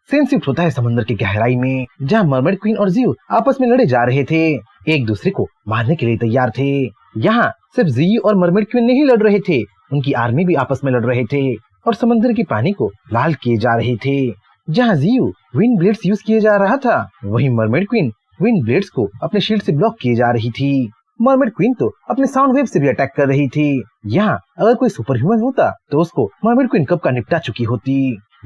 सीन शिफ्ट होता है समंदर की गहराई में, जहाँ मरमेड क्वीन और जियो आपस में लड़े जा रहे थे, एक दूसरे को मारने के लिए तैयार थे। यहाँ सिर्फ जियो और मरमेड क्वीन नहीं लड़ रहे थे, उनकी आर्मी भी आपस में लड़ रहे थे, और समंदर के पानी को लाल किए जा रहे थे। जहाँ जियो विंड ब्लेड्स यूज किए जा रहा था, वहीं मरमेड क्वीन विंड ब्लेड्स को अपने शील्ड से ब्लॉक किए जा रही थी। मरमेड क्वीन तो अपने साउंड वेव से भी अटैक कर रही थी। यहाँ अगर कोई सुपर ह्यूमन होता तो उसको मरमेड क्वीन कब का निपटा चुकी होती।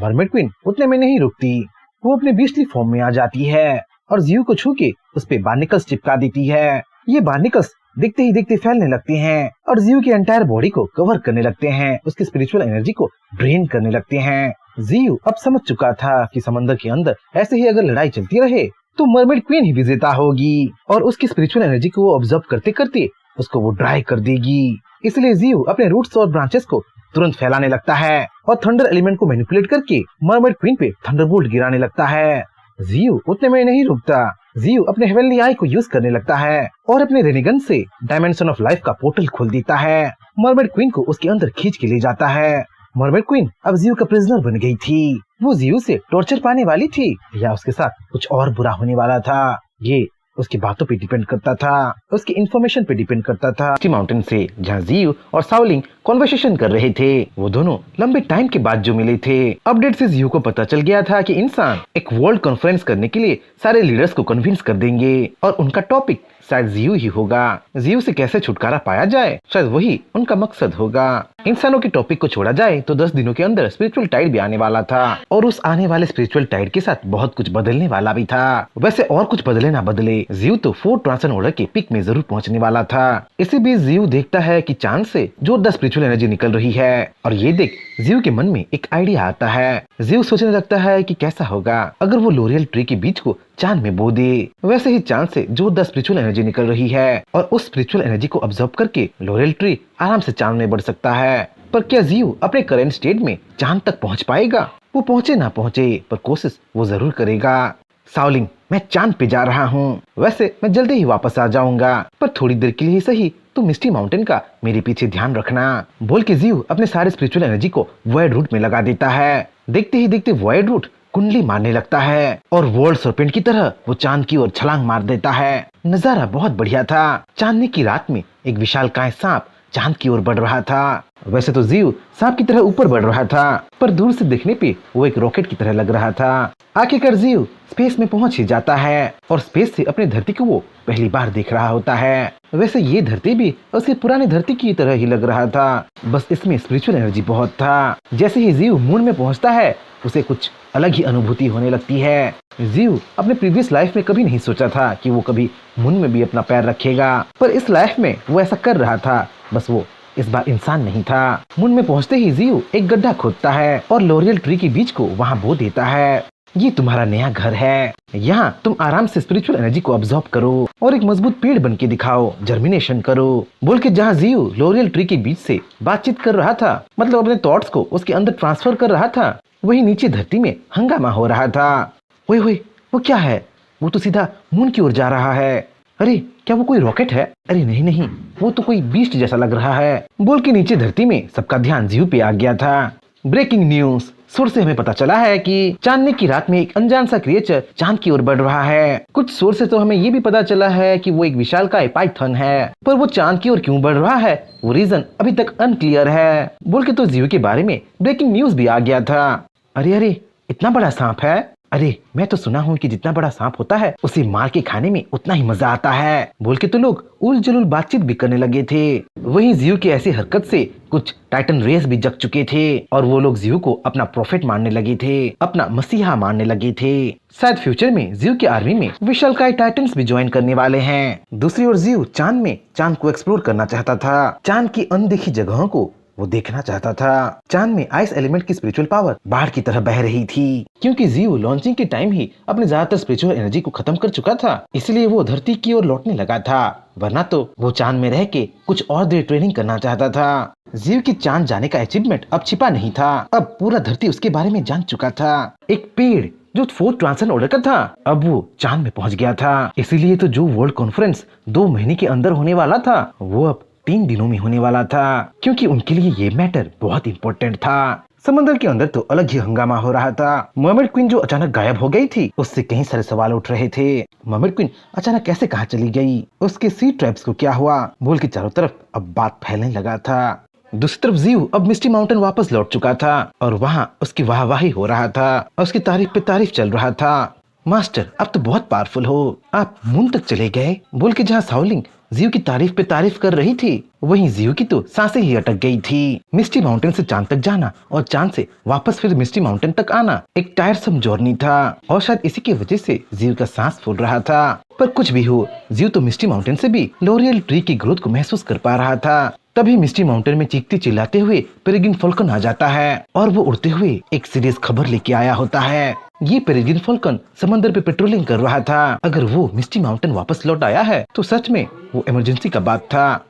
मरमेड क्वीन उतने में नहीं रुकती, वो अपने बीस्टली फॉर्म में आ जाती है और जियो को छू के उस पे बार्निकल्स चिपका देती है। ये बार्निकल्स दिखते ही दिखते फैलने लगते हैं और जियो की एंटायर बॉडी को कवर करने लगते हैं, उसकी स्पिरिचुअल एनर्जी को ड्रेन करने लगते हैं। जियो अब समझ चुका था कि समंदर के अंदर ऐसे ही अगर लड़ाई चलती रहे तो मरमेड क्वीन ही विजेता होगी, और उसकी स्पिरिचुअल एनर्जी को वो ऑब्जर्व करते करते उसको वो ड्राई कर देगी। इसलिए जियो अपने रूट्स और ब्रांचेस को तुरंत फैलाने लगता है और थंडर एलिमेंट को मैनिपुलेट करके मरमेड क्वीन पे थंडरबोल्ट गिराने लगता है। जियो उतने में नहीं रुकता, जियो अपने हेवनली आई को यूज करने लगता है और अपने रेनिगन से डायमेंशन ऑफ लाइफ का पोर्टल खोल देता है। मरमेड क्वीन को उसके अंदर खींच के ले जाता है। मरमेड क्वीन अब जियो का प्रिजनर बन गई थी। वो जियो से टॉर्चर पाने वाली थी या उसके साथ कुछ और बुरा होने वाला था, ये उसकी बातों पे डिपेंड करता था, उसकी इन्फॉर्मेशन पे डिपेंड करता था। मिस्टी माउंटेन से जहाँ जियो और सावलिंग कॉन्वर्सेशन कर रहे थे, वो दोनों लंबे टाइम के बाद जो मिले थे। अपडेट से जियो को पता चल गया था कि इंसान एक वर्ल्ड कॉन्फ्रेंस करने के लिए सारे लीडर्स को कन्विंस कर देंगे और उनका टॉपिक शायद जियो ही होगा। जियो से कैसे छुटकारा पाया जाए, शायद वही उनका मकसद होगा। इंसानों के टॉपिक को छोड़ा जाए तो 10 दिनों के अंदर स्पिरिचुअल टाइड भी आने वाला था और उस आने वाले स्पिरिचुअल टाइड के साथ बहुत कुछ बदलने वाला भी था। वैसे और कुछ बदले ना बदले, जियो तो 4 ट्रांसन ऑर्डर के पिक में जरूर पहुंचने वाला था। इसी बीच जियो देखता है कि चांद से जोरदार स्पिरिचुअल एनर्जी निकल रही है और ये देख जियो के मन में एक आइडिया आता है। जियो सोचने लगता है कि कैसा होगा अगर वो लोरियल ट्री के बीच को चांद में बो दे। वैसे ही चांद से जोरदार स्पिरिचुअल एनर्जी निकल रही है और उस स्पिरिचुअल एनर्जी को ऑब्जर्व करके लोरियल ट्री आराम से चांद में बढ़ सकता है। पर क्या जियो अपने करंट स्टेट में चांद तक पहुंच पाएगा? वो पहुंचे ना पहुंचे पर कोशिश वो जरूर करेगा। साओलिंग, मैं चांद पे जा रहा हूँ, वैसे मैं जल्दी ही वापस आ जाऊंगा, पर थोड़ी देर के लिए ही सही तो मिस्टी माउंटेन का मेरे पीछे ध्यान रखना, बोल के जीव अपने सारे स्पिरिचुअल एनर्जी को वॉइड रूट में लगा देता है। देखते ही देखते वॉइड रूट कुंडली मारने लगता है और वर्ल्ड सर्पेंट की तरह वो चांद की ओर छलांग मार देता है। नजारा बहुत बढ़िया था। चांदनी की रात में एक विशालकाय सांप चांद की ओर बढ़ रहा था। वैसे तो जीव सांप की तरह ऊपर बढ़ रहा था, पर दूर से देखने पे वो एक रॉकेट की तरह लग रहा था। आखिरकार जीव स्पेस में पहुंच ही जाता है और स्पेस से अपनी धरती को वो पहली बार देख रहा होता है। वैसे ये धरती भी उसकी पुरानी धरती की तरह ही लग रहा था, बस इसमें स्पिरिचुअल एनर्जी बहुत था। जैसे ही जीव मून में पहुंचता है उसे कुछ अलग ही अनुभूति होने लगती है। जीव अपने प्रीवियस लाइफ में कभी नहीं सोचा था कि वो कभी मून में भी अपना पैर रखेगा, पर इस लाइफ में वो ऐसा कर रहा था। बस वो इस बार इंसान नहीं था। मून में पहुंचते ही जीव एक गड्ढा खोदता है और लोरियल ट्री के बीज को वहां बो देता है। ये तुम्हारा नया घर है, यहाँ तुम आराम से स्पिरिचुअल एनर्जी को अब्सॉर्ब करो और एक मजबूत पेड़ बन के दिखाओ, जर्मिनेशन करो, बोल के जहाँ जीव लोरियल ट्री के बीज से बातचीत कर रहा था, मतलब अपने थॉट्स को उसके अंदर ट्रांसफर कर रहा था, वही नीचे धरती में हंगामा हो रहा था। ओए ओए, वो क्या है? वो तो सीधा मून की ओर जा रहा है। अरे क्या वो कोई रॉकेट है? अरे नहीं नहीं, वो तो कोई बीस्ट जैसा लग रहा है, बोल के नीचे धरती में सबका ध्यान जीव पे आ गया था। ब्रेकिंग न्यूज, सोर्स से हमें पता चला है कि चांदनी की रात में एक अनजान सा क्रिएचर चांद की ओर बढ़ रहा है। कुछ सोर्स से तो हमें ये भी पता चला है कि वो एक विशालकाय पाइथन है, पर वो चांद की ओर क्यों बढ़ रहा है वो रीजन अभी तक अनक्लियर है, बोल के तो जीव के बारे में ब्रेकिंग न्यूज भी आ गया था। अरे अरे, इतना बड़ा सांप है? अरे मैं तो सुना हूँ कि जितना बड़ा सांप होता है उसे मार के खाने में उतना ही मजा आता है, बोल के तो लोग उल जलूल बातचीत भी करने लगे थे। वहीं जीव की ऐसी हरकत से कुछ टाइटन रेस भी जग चुके थे और वो लोग जीव को अपना प्रॉफिट मानने लगे थे, अपना मसीहा मानने लगे थे। शायद फ्यूचर में जीव की आर्मी में विशालकाय टाइटन्स भी ज्वाइन करने वाले हैं। दूसरी ओर जीव चांद को एक्सप्लोर करना चाहता था। चांद की अनदेखी जगहों को वो देखना चाहता था। चांद में आइस एलिमेंट की स्पिरिचुअल पावर बाढ़ की तरह बह रही थी, क्योंकि जीव लॉन्चिंग के टाइम ही अपने ज्यादातर स्पिरिचुअल एनर्जी को खत्म कर चुका था, इसलिए वो धरती की ओर लौटने लगा था, वरना तो वो चांद में रह के कुछ और देर ट्रेनिंग करना चाहता था। जीव की चांद जाने का अचीवमेंट अब छिपा नहीं था, अब पूरा धरती उसके बारे में जान चुका था। एक पेड़ जो 4th ट्रांसेंड ऑर्डर का था अब वो चांद में पहुंच गया था, इसीलिए तो जो वर्ल्ड कॉन्फ्रेंस 2 महीने के अंदर होने वाला था वो अब 3 दिनों में होने वाला था, क्योंकि उनके लिए ये मैटर बहुत इम्पोर्टेंट था। समंदर के अंदर तो अलग ही हंगामा हो रहा था। मर्मेड क्वीन जो अचानक गायब हो गई थी उससे कई सारे सवाल उठ रहे थे। मर्मेड क्वीन अचानक कैसे कहाँ चली गई, उसके सी ट्राइब्स को क्या हुआ, बोल के चारों तरफ अब बात फैलने लगा था। दूसरी तरफ जीव अब मिस्टी माउंटेन वापस लौट चुका था और वहाँ उसकी वाहवाही हो रहा था और उसकी तारीफ पे तारीफ चल रहा था। मास्टर आप तो बहुत पावरफुल हो, आप मून तक चले गए, बोल के जहाँ साओलिंग जीव की तारीफ पे तारीफ कर रही थी वहीं जीव की तो सांसें ही अटक गई थी। मिस्टी माउंटेन से चांद तक जाना और चांद से वापस फिर मिस्टी माउंटेन तक आना एक टायरसम जर्नी था और शायद इसी की वजह से जीव का सांस फूल रहा था। पर कुछ भी हो, जीव तो मिस्टी माउंटेन से भी लोरियल ट्री की ग्रोथ को महसूस कर पा रहा था। तभी मिस्टी माउंटेन में चीखते चिल्लाते हुए पेरेग्रिन फॉल्कन आ जाता है और वो उड़ते हुए एक सीरियस खबर लेके आया होता है। ये पेरेग्रिन फॉल्कन समंदर पे पेट्रोलिंग कर रहा था। अगर वो मिस्टी माउंटेन वापस लौट आया है तो सच में वो इमरजेंसी का बात था।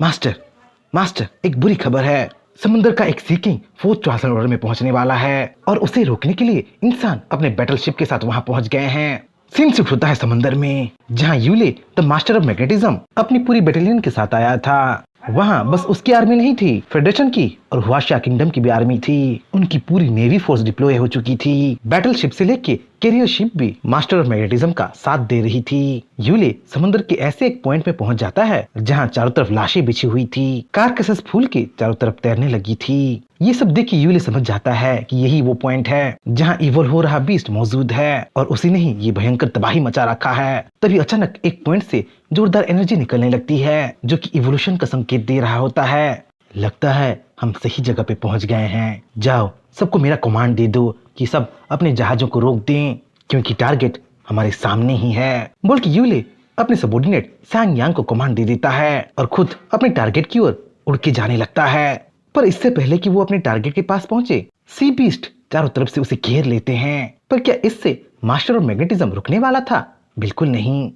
मास्टर एक बुरी खबर है, समंदर का एक सी किंग 4th ट्रांसेंड ऑर्डर में पहुंचने वाला है और उसे रोकने के लिए इंसान अपने बैटलशिप के साथ वहां पहुंच गए हैं। सीन शिफ्ट होता है समंदर में, जहां Yule the master of magnetism अपनी पूरी बैटेलियन के साथ आया था। वहाँ बस उसकी आर्मी नहीं थी, फेडरेशन की और हुआशिया किंगडम की भी आर्मी थी। उनकी पूरी नेवी फोर्स डिप्लॉय हो चुकी थी। बैटलशिप से लेके कैरियर शिप भी मास्टर ऑफ मैग्नेटिज्म का साथ दे रही थी। यूले समंदर के ऐसे एक पॉइंट पे पहुंच जाता है जहाँ चारों तरफ लाशें बिछी हुई थी, कारकैसेस फूल के चारों तरफ तैरने लगी थी। ये सब देख के यूले समझ जाता है कि यही वो पॉइंट है जहाँ इवोल्व हो रहा बीस्ट मौजूद है और उसी ने ही ये भयंकर तबाही मचा रखा है। तभी अचानक एक पॉइंट से जोरदार एनर्जी निकलने लगती है जो कि इवोल्यूशन का संकेत दे रहा होता है। लगता है हम सही जगह पे पहुंच गए हैं, जाओ सबको मेरा कमांड दे दो कि सब अपने जहाजों को रोक दें क्योंकि टारगेट हमारे सामने ही है, बोल के यूले अपने सबॉर्डिनेट सांग यांग को कमांड दे देता है और खुद अपने टारगेट की ओर उड़ के जाने लगता है। पर इससे पहले कि वो अपने टारगेट के पास पहुंचे सी बीस्ट चारों तरफ से उसे घेर लेते हैं। पर क्या इससे मास्टर ऑफ मैग्नेटिज्म रुकने वाला था? बिल्कुल नहीं।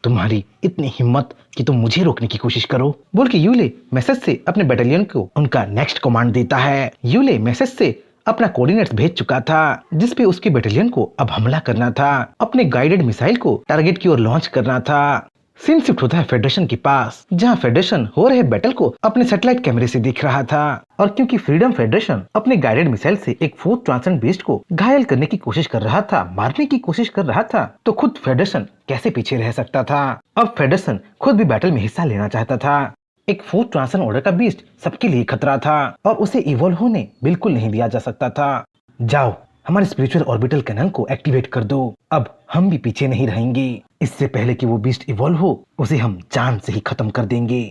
तुम्हारी इतनी हिम्मत कि तुम मुझे रोकने की कोशिश करो, बोल के यूले मैसेज से अपने बैटालियन को उनका नेक्स्ट कमांड देता है। यूले मैसेज से अपना कोऑर्डिनेट्स भेज चुका था, जिसपे उसके बटालियन को अब हमला करना था, अपने गाइडेड मिसाइल को टारगेट की ओर लॉन्च करना था। सीन शिफ्ट होता है फेडरेशन के पास, जहां फेडरेशन हो रहे बैटल को अपने सैटेलाइट कैमरे से देख रहा था। और क्योंकि फ्रीडम फेडरेशन अपने गाइडेड मिसाइल से एक फोर्थ ट्रांसेंडेंट बीस्ट को घायल करने की कोशिश कर रहा था, मारने की कोशिश कर रहा था, तो खुद फेडरेशन कैसे पीछे रह सकता था। अब फेडरेशन खुद भी बैटल में हिस्सा लेना चाहता था। एक फोर्थ ट्रांसेंडेंट ऑर्डर का बीस्ट सबके लिए खतरा था और उसे इवॉल्व होने बिल्कुल नहीं दिया जा सकता था। जाओ, हमारे स्पिरिचुअल ऑर्बिटल कैनन को एक्टिवेट कर दो, अब हम भी पीछे नहीं रहेंगे। इससे पहले कि वो बीस्ट इवॉल्व हो, उसे हम जान से ही खत्म कर देंगे।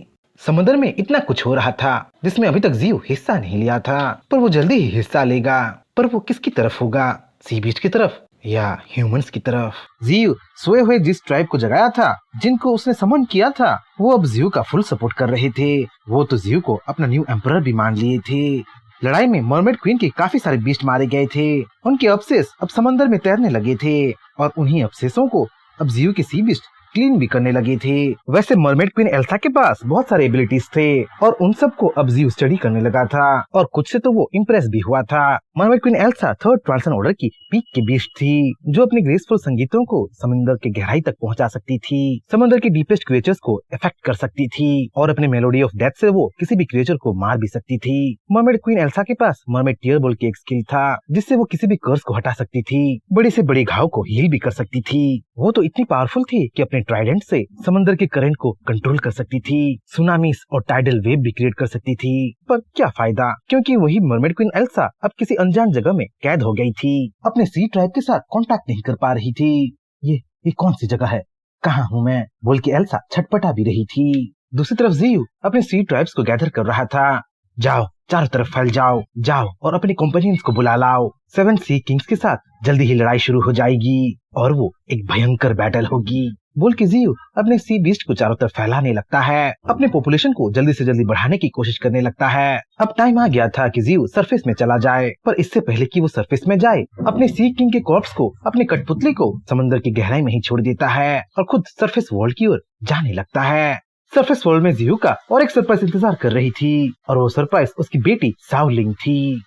समुद्र में इतना कुछ हो रहा था जिसमें अभी तक जियो हिस्सा नहीं लिया था, पर वो जल्दी ही हिस्सा लेगा। पर वो किसकी तरफ होगा, सी बीस्ट की तरफ या ह्यूमंस की तरफ? जियो सोए हुए जिस ट्राइब को जगाया था, जिनको उसने समन किया था, वो अब जियो का फुल सपोर्ट कर रहे थे। वो तो जियो को अपना न्यू एम्परर भी मान लिए थे। लड़ाई में मरमेड क्वीन के काफी सारे बीस्ट मारे गए थे। उनके अवशेष अब समंदर में तैरने लगे थे और उन्हीं अवशेषों को अब जियो के सी बीस्ट क्लीन भी करने लगे थे। वैसे मरमेड क्वीन एल्सा के पास बहुत सारे एबिलिटीज थे और उन सब को अब जियो स्टडी करने लगा था और कुछ से तो वो इम्प्रेस भी हुआ था। Mermaid queen Elsa third transcendent order की पीक की बीस्ट थी, जो अपने ग्रेसफुल संगीतों को समंदर के गहराई तक पहुंचा सकती थी, समंदर के डीपेस्ट क्रिएचर्स को इफेक्ट कर सकती थी और अपने मेलोडी ऑफ डेथ से वो किसी भी क्रिएचर को मार भी सकती थी। मरमेड क्वीन एल्सा के पास मरमेड टीयर बोल की एक स्किल था, जिससे वो किसी भी कर्स को हटा सकती थी, बड़े से बड़े घाव को हील भी कर सकती थी। वो तो इतनी पावरफुल थी कि अपने ट्राइडेंट से समंदर के करंट को कंट्रोल कर सकती थी, सुनामीस और टाइडल वेव भी क्रिएट कर सकती थी। पर क्या फायदा, क्योंकि वही मरमेड क्वीन एल्सा अब किसी अनजान जगह में कैद हो गई थी, अपने सी ट्राइब के साथ कांटेक्ट नहीं कर पा रही थी। ये कौन सी जगह है, कहाँ हूँ मैं, बोल के एल्सा छटपटा भी रही थी। दूसरी तरफ जियो अपने सी ट्राइब्स को गैदर कर रहा था। जाओ, चारों तरफ फैल जाओ, जाओ और अपने कंपेनियंस को बुला लाओ। 7 सी किंग्स के साथ जल्दी ही लड़ाई शुरू हो जाएगी और वो एक भयंकर बैटल होगी, बोल के जियो अपने सी बीस्ट को चारों तरफ फैलाने लगता है, अपने पॉपुलेशन को जल्दी से जल्दी बढ़ाने की कोशिश करने लगता है। अब टाइम आ गया था कि जियो सरफेस में चला जाए, पर इससे पहले कि वो सरफेस में जाए, अपने सी किंग के कॉर्प्स को, अपने कठपुतली को समंदर की गहराई में ही छोड़ देता है और खुद सरफेस वर्ल्ड की ओर जाने लगता है। सरफेस वर्ल्ड में जियो का और एक सरप्राइज इंतजार कर रही थी और वो सरप्राइज उसकी बेटी शाओलिंग थी।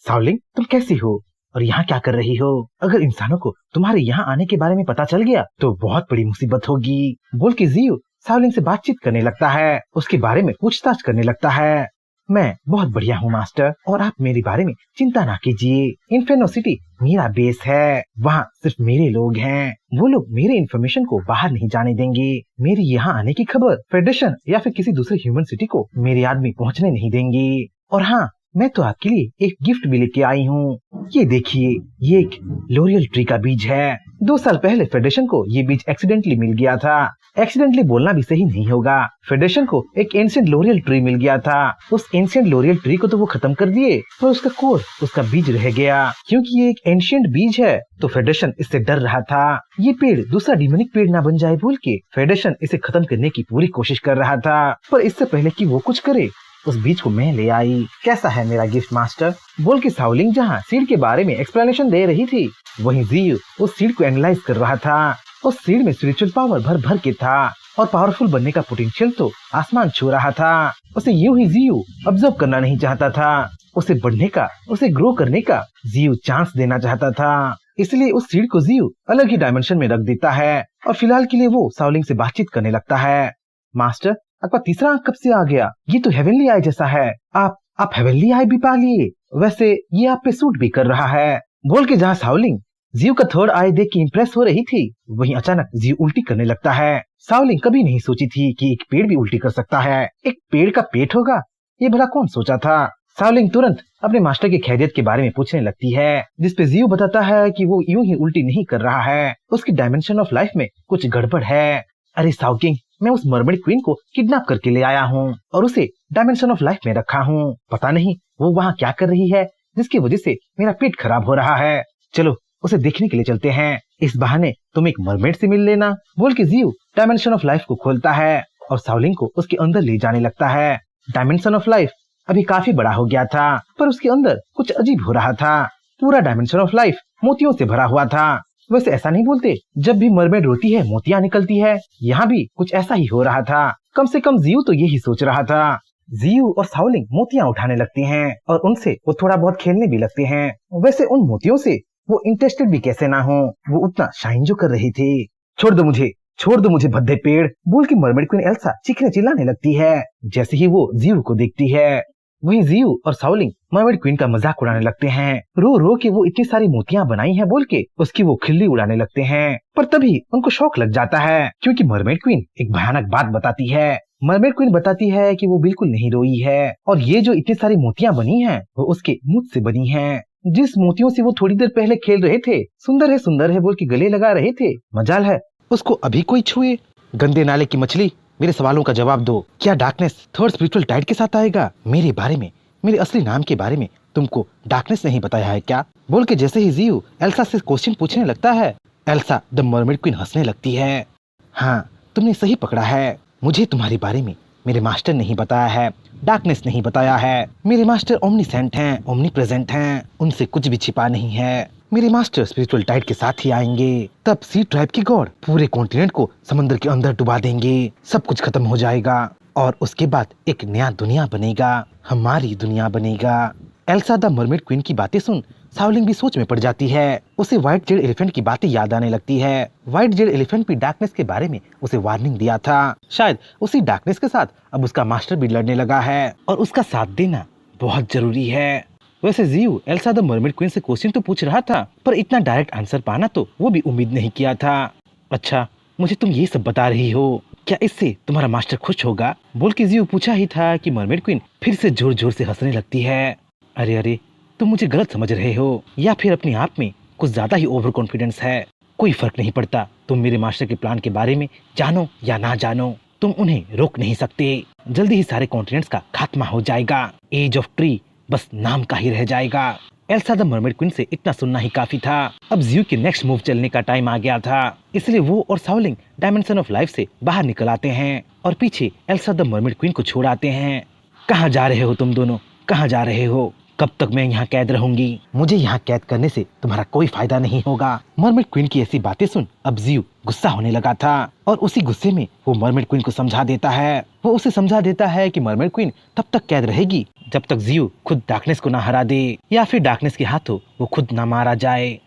शाओलिंग, तुम कैसी हो और यहाँ क्या कर रही हो? अगर इंसानों को तुम्हारे यहाँ आने के बारे में पता चल गया तो बहुत बड़ी मुसीबत होगी, बोल के जियो शाओलिंग से बातचीत करने लगता है, उसके बारे में पूछताछ करने लगता है। मैं बहुत बढ़िया हूँ मास्टर, और आप मेरे बारे में चिंता ना कीजिए। इन्फेर्नो सिटी मेरा बेस है, वहाँ सिर्फ मेरे लोग हैं, वो लोग मेरे इन्फॉर्मेशन को बाहर नहीं जाने देंगे। मेरे यहाँ आने की खबर फेडरेशन या फिर किसी दूसरे ह्यूमन सिटी को मेरे आदमी पहुँचने नहीं देंगे। और हाँ, मैं तो आपके लिए एक गिफ्ट भी लेके आई हूँ, ये देखिए, ये एक लोरियल ट्री का बीज है। 2 साल पहले फेडरेशन को ये बीज एक्सीडेंटली मिल गया था। एक्सीडेंटली बोलना भी सही नहीं होगा, फेडरेशन को एक एंशिएंट लोरियल ट्री मिल गया था। उस एंशिएंट लोरियल ट्री को तो वो खत्म कर दिए, पर उसका कोर, उसका बीज रह गया। क्योंकि ये एक एंशिएंट बीज है तो फेडरेशन इससे डर रहा था, ये पेड़ दूसरा डिमोनिक पेड़ ना बन जाए बोल के फेडरेशन इसे खत्म करने की पूरी कोशिश कर रहा था। पर इससे पहले कि वो कुछ करे, उस बीज को मैं ले आई। कैसा है मेरा गिफ्ट मास्टर, बोल के शाओलिंग जहाँ सीड के बारे में एक्सप्लेनेशन दे रही थी, वहीं जियो उस सीड को एनालाइज कर रहा था। उस सीड में स्पिरिचुअल पावर भर भर के था और पावरफुल बनने का पोटेंशियल तो आसमान छू रहा था। उसे यूं ही जियो ऑब्जर्व करना नहीं चाहता था, उसे बढ़ने का, उसे ग्रो करने का जियो चांस देना चाहता था। इसलिए उस सीड को जियो अलग ही डायमेंशन में रख देता है और फिलहाल के लिए वो शाओलिंग से बातचीत करने लगता है। मास्टर, आपका तीसरा आंख कब से आ गया? ये तो हेवनली आई जैसा है, आप हेवनली आई भी पा लिए, वैसे ये आप पे सूट भी कर रहा है, बोल के जहाँ शाओलिंग जियो का थर्ड आई देख के इम्प्रेस हो रही थी, वहीं अचानक जियो उल्टी करने लगता है। शाओलिंग कभी नहीं सोची थी कि एक पेड़ भी उल्टी कर सकता है, एक पेड़ का पेट होगा, ये भला कौन सोचा था। शाओलिंग तुरंत अपने मास्टर की खैरियत के बारे में पूछने लगती है, जिसपे जियो बताता है कि वो यूं ही उल्टी नहीं कर रहा है, उसकी डायमेंशन ऑफ लाइफ में कुछ गड़बड़ है। अरे शाओकिंग, मैं उस मरमेड क्वीन को किडनैप करके ले आया हूँ और उसे डायमेंशन ऑफ लाइफ में रखा हूँ, पता नहीं वो वहाँ क्या कर रही है जिसकी वजह से मेरा पेट खराब हो रहा है। चलो उसे देखने के लिए चलते हैं, इस बहाने तुम एक मरमेड से मिल लेना, बोल के जियो डायमेंशन ऑफ लाइफ को खोलता है और शाओलिंग को उसके अंदर ले जाने लगता है। डायमेंशन ऑफ लाइफ अभी काफी बड़ा हो गया था, पर उसके अंदर कुछ अजीब हो रहा था। पूरा डायमेंशन ऑफ लाइफ मोतियों से भरा हुआ था। वैसे ऐसा नहीं बोलते, जब भी मरमेड रोती है मोतियां निकलती है, यहाँ भी कुछ ऐसा ही हो रहा था। कम से कम जियो तो यही सोच रहा था। जियू और साओलिंग मोतियां उठाने लगती हैं और उनसे वो थोड़ा बहुत खेलने भी लगते हैं। वैसे उन मोतियों से वो इंटरेस्टेड भी कैसे ना हो, वो उतना शाइन जो कर रही थी। छोड़ दो मुझे, छोड़ दो मुझे भद्दे पेड़, बोल के मरमेड क्वीन एल्सा चीखने चिल्लाने लगती है जैसे ही वो जियू को देखती है। वहीं जियू और साओलिंग मरमेड क्वीन का मजाक उड़ाने लगते हैं। रो रो के वो इतनी सारी मोतियां बनाई हैं बोल के उसकी वो खिल्ली उड़ाने लगते हैं। पर तभी उनको शौक लग जाता है क्योंकि मरमेड क्वीन एक भयानक बात बताती है। मरमेड क्वीन बताती है कि वो बिल्कुल नहीं रोई है और ये जो इतनी सारी मोतियां बनी हैं वो उसके मुझ से बनी हैं। जिस मोतियों से वो थोड़ी देर पहले खेल रहे थे, सुंदर है बोल के गले लगा रहे थे, मजाल है उसको अभी कोई छुए। गंदे नाले की मछली, मेरे सवालों का जवाब दो। क्या डार्कनेस थर्ड स्पिरिचुअल टाइड के साथ आएगा? मेरे बारे में, मेरे असली नाम के बारे में तुमको डार्कनेस नहीं बताया है क्या? बोल के जैसे ही जियू एल्सा से क्वेश्चन पूछने लगता है, एल्सा द मरमेड क्वीन हंसने लगती है। हाँ, तुमने सही पकड़ा है। मुझे तुम्हारे बारे में मेरे मास्टर नहीं बताया है, डार्कनेस नहीं बताया है। मेरे मास्टर ओमनीसेंट हैं, ओमनी प्रेजेंट हैं, उनसे कुछ भी छिपा नहीं है। मेरे मास्टर स्पिरिचुअल टाइड के साथ ही आएंगे, तब सी ट्राइब के गॉड पूरे कॉन्टिनेंट को समंदर के अंदर डुबा देंगे, सब कुछ खत्म हो जाएगा और उसके बाद एक नया दुनिया बनेगा, हमारी दुनिया बनेगा। एल्सा द मरमेड क्वीन की बातें सुन साओलिंग भी सोच में पड़ जाती है। उसे व्हाइट जेड एलिफेंट की बातें याद आने लगती है। व्हाइट जेड एलिफेंट भी डार्कनेस के बारे में उसे वार्निंग दिया था। शायद उसी डार्कनेस के साथ अब उसका मास्टर भी लड़ने लगा है और उसका साथ देना बहुत जरूरी है। वैसे जियू एल्सा द मरमेड क्वीन से क्वेश्चन तो पूछ रहा था पर इतना डायरेक्ट आंसर पाना तो वो भी उम्मीद नहीं किया था। अच्छा, मुझे तुम ये सब बता रही हो, क्या इससे तुम्हारा मास्टर खुश होगा? बोल के जियू पूछा ही था कि मरमेड क्वीन फिर से जोर जोर से हंसने लगती है। अरे अरे, तुम मुझे गलत समझ रहे हो या फिर अपने आप में कुछ ज्यादा ही ओवर कॉन्फिडेंस है। कोई फर्क नहीं पड़ता तुम मेरे मास्टर के प्लान के बारे में जानो या ना जानो, तुम उन्हें रोक नहीं सकते। जल्दी ही सारे कॉन्टिनेंट्स का खात्मा हो जाएगा, एज ऑफ ट्री बस नाम का ही रह जाएगा। एल्सा द मरमेड क्वीन से इतना सुनना ही काफी था। अब जियू के नेक्स्ट मूव चलने का टाइम आ गया था, इसलिए वो और साओलिंग डायमेंशन ऑफ लाइफ से बाहर निकल आते हैं और पीछे एल्सा द मरमेड क्वीन को छोड़ आते हैं। कहाँ जा रहे हो तुम दोनों, कहाँ जा रहे हो? कब तक मैं यहाँ कैद रहूंगी? मुझे यहाँ कैद करने से तुम्हारा कोई फायदा नहीं होगा। मरमेड क्वीन की ऐसी बातें सुन अब जियू गुस्सा होने लगा था और उसी गुस्से में वो मरमेड क्वीन को समझा देता है। वो उसे समझा देता है कि मरमेड क्वीन तब तक कैद रहेगी जब तक जियू खुद डार्कनेस को ना हरा दे या फिर डार्कनेस के हाथों वो खुद ना मारा जाए।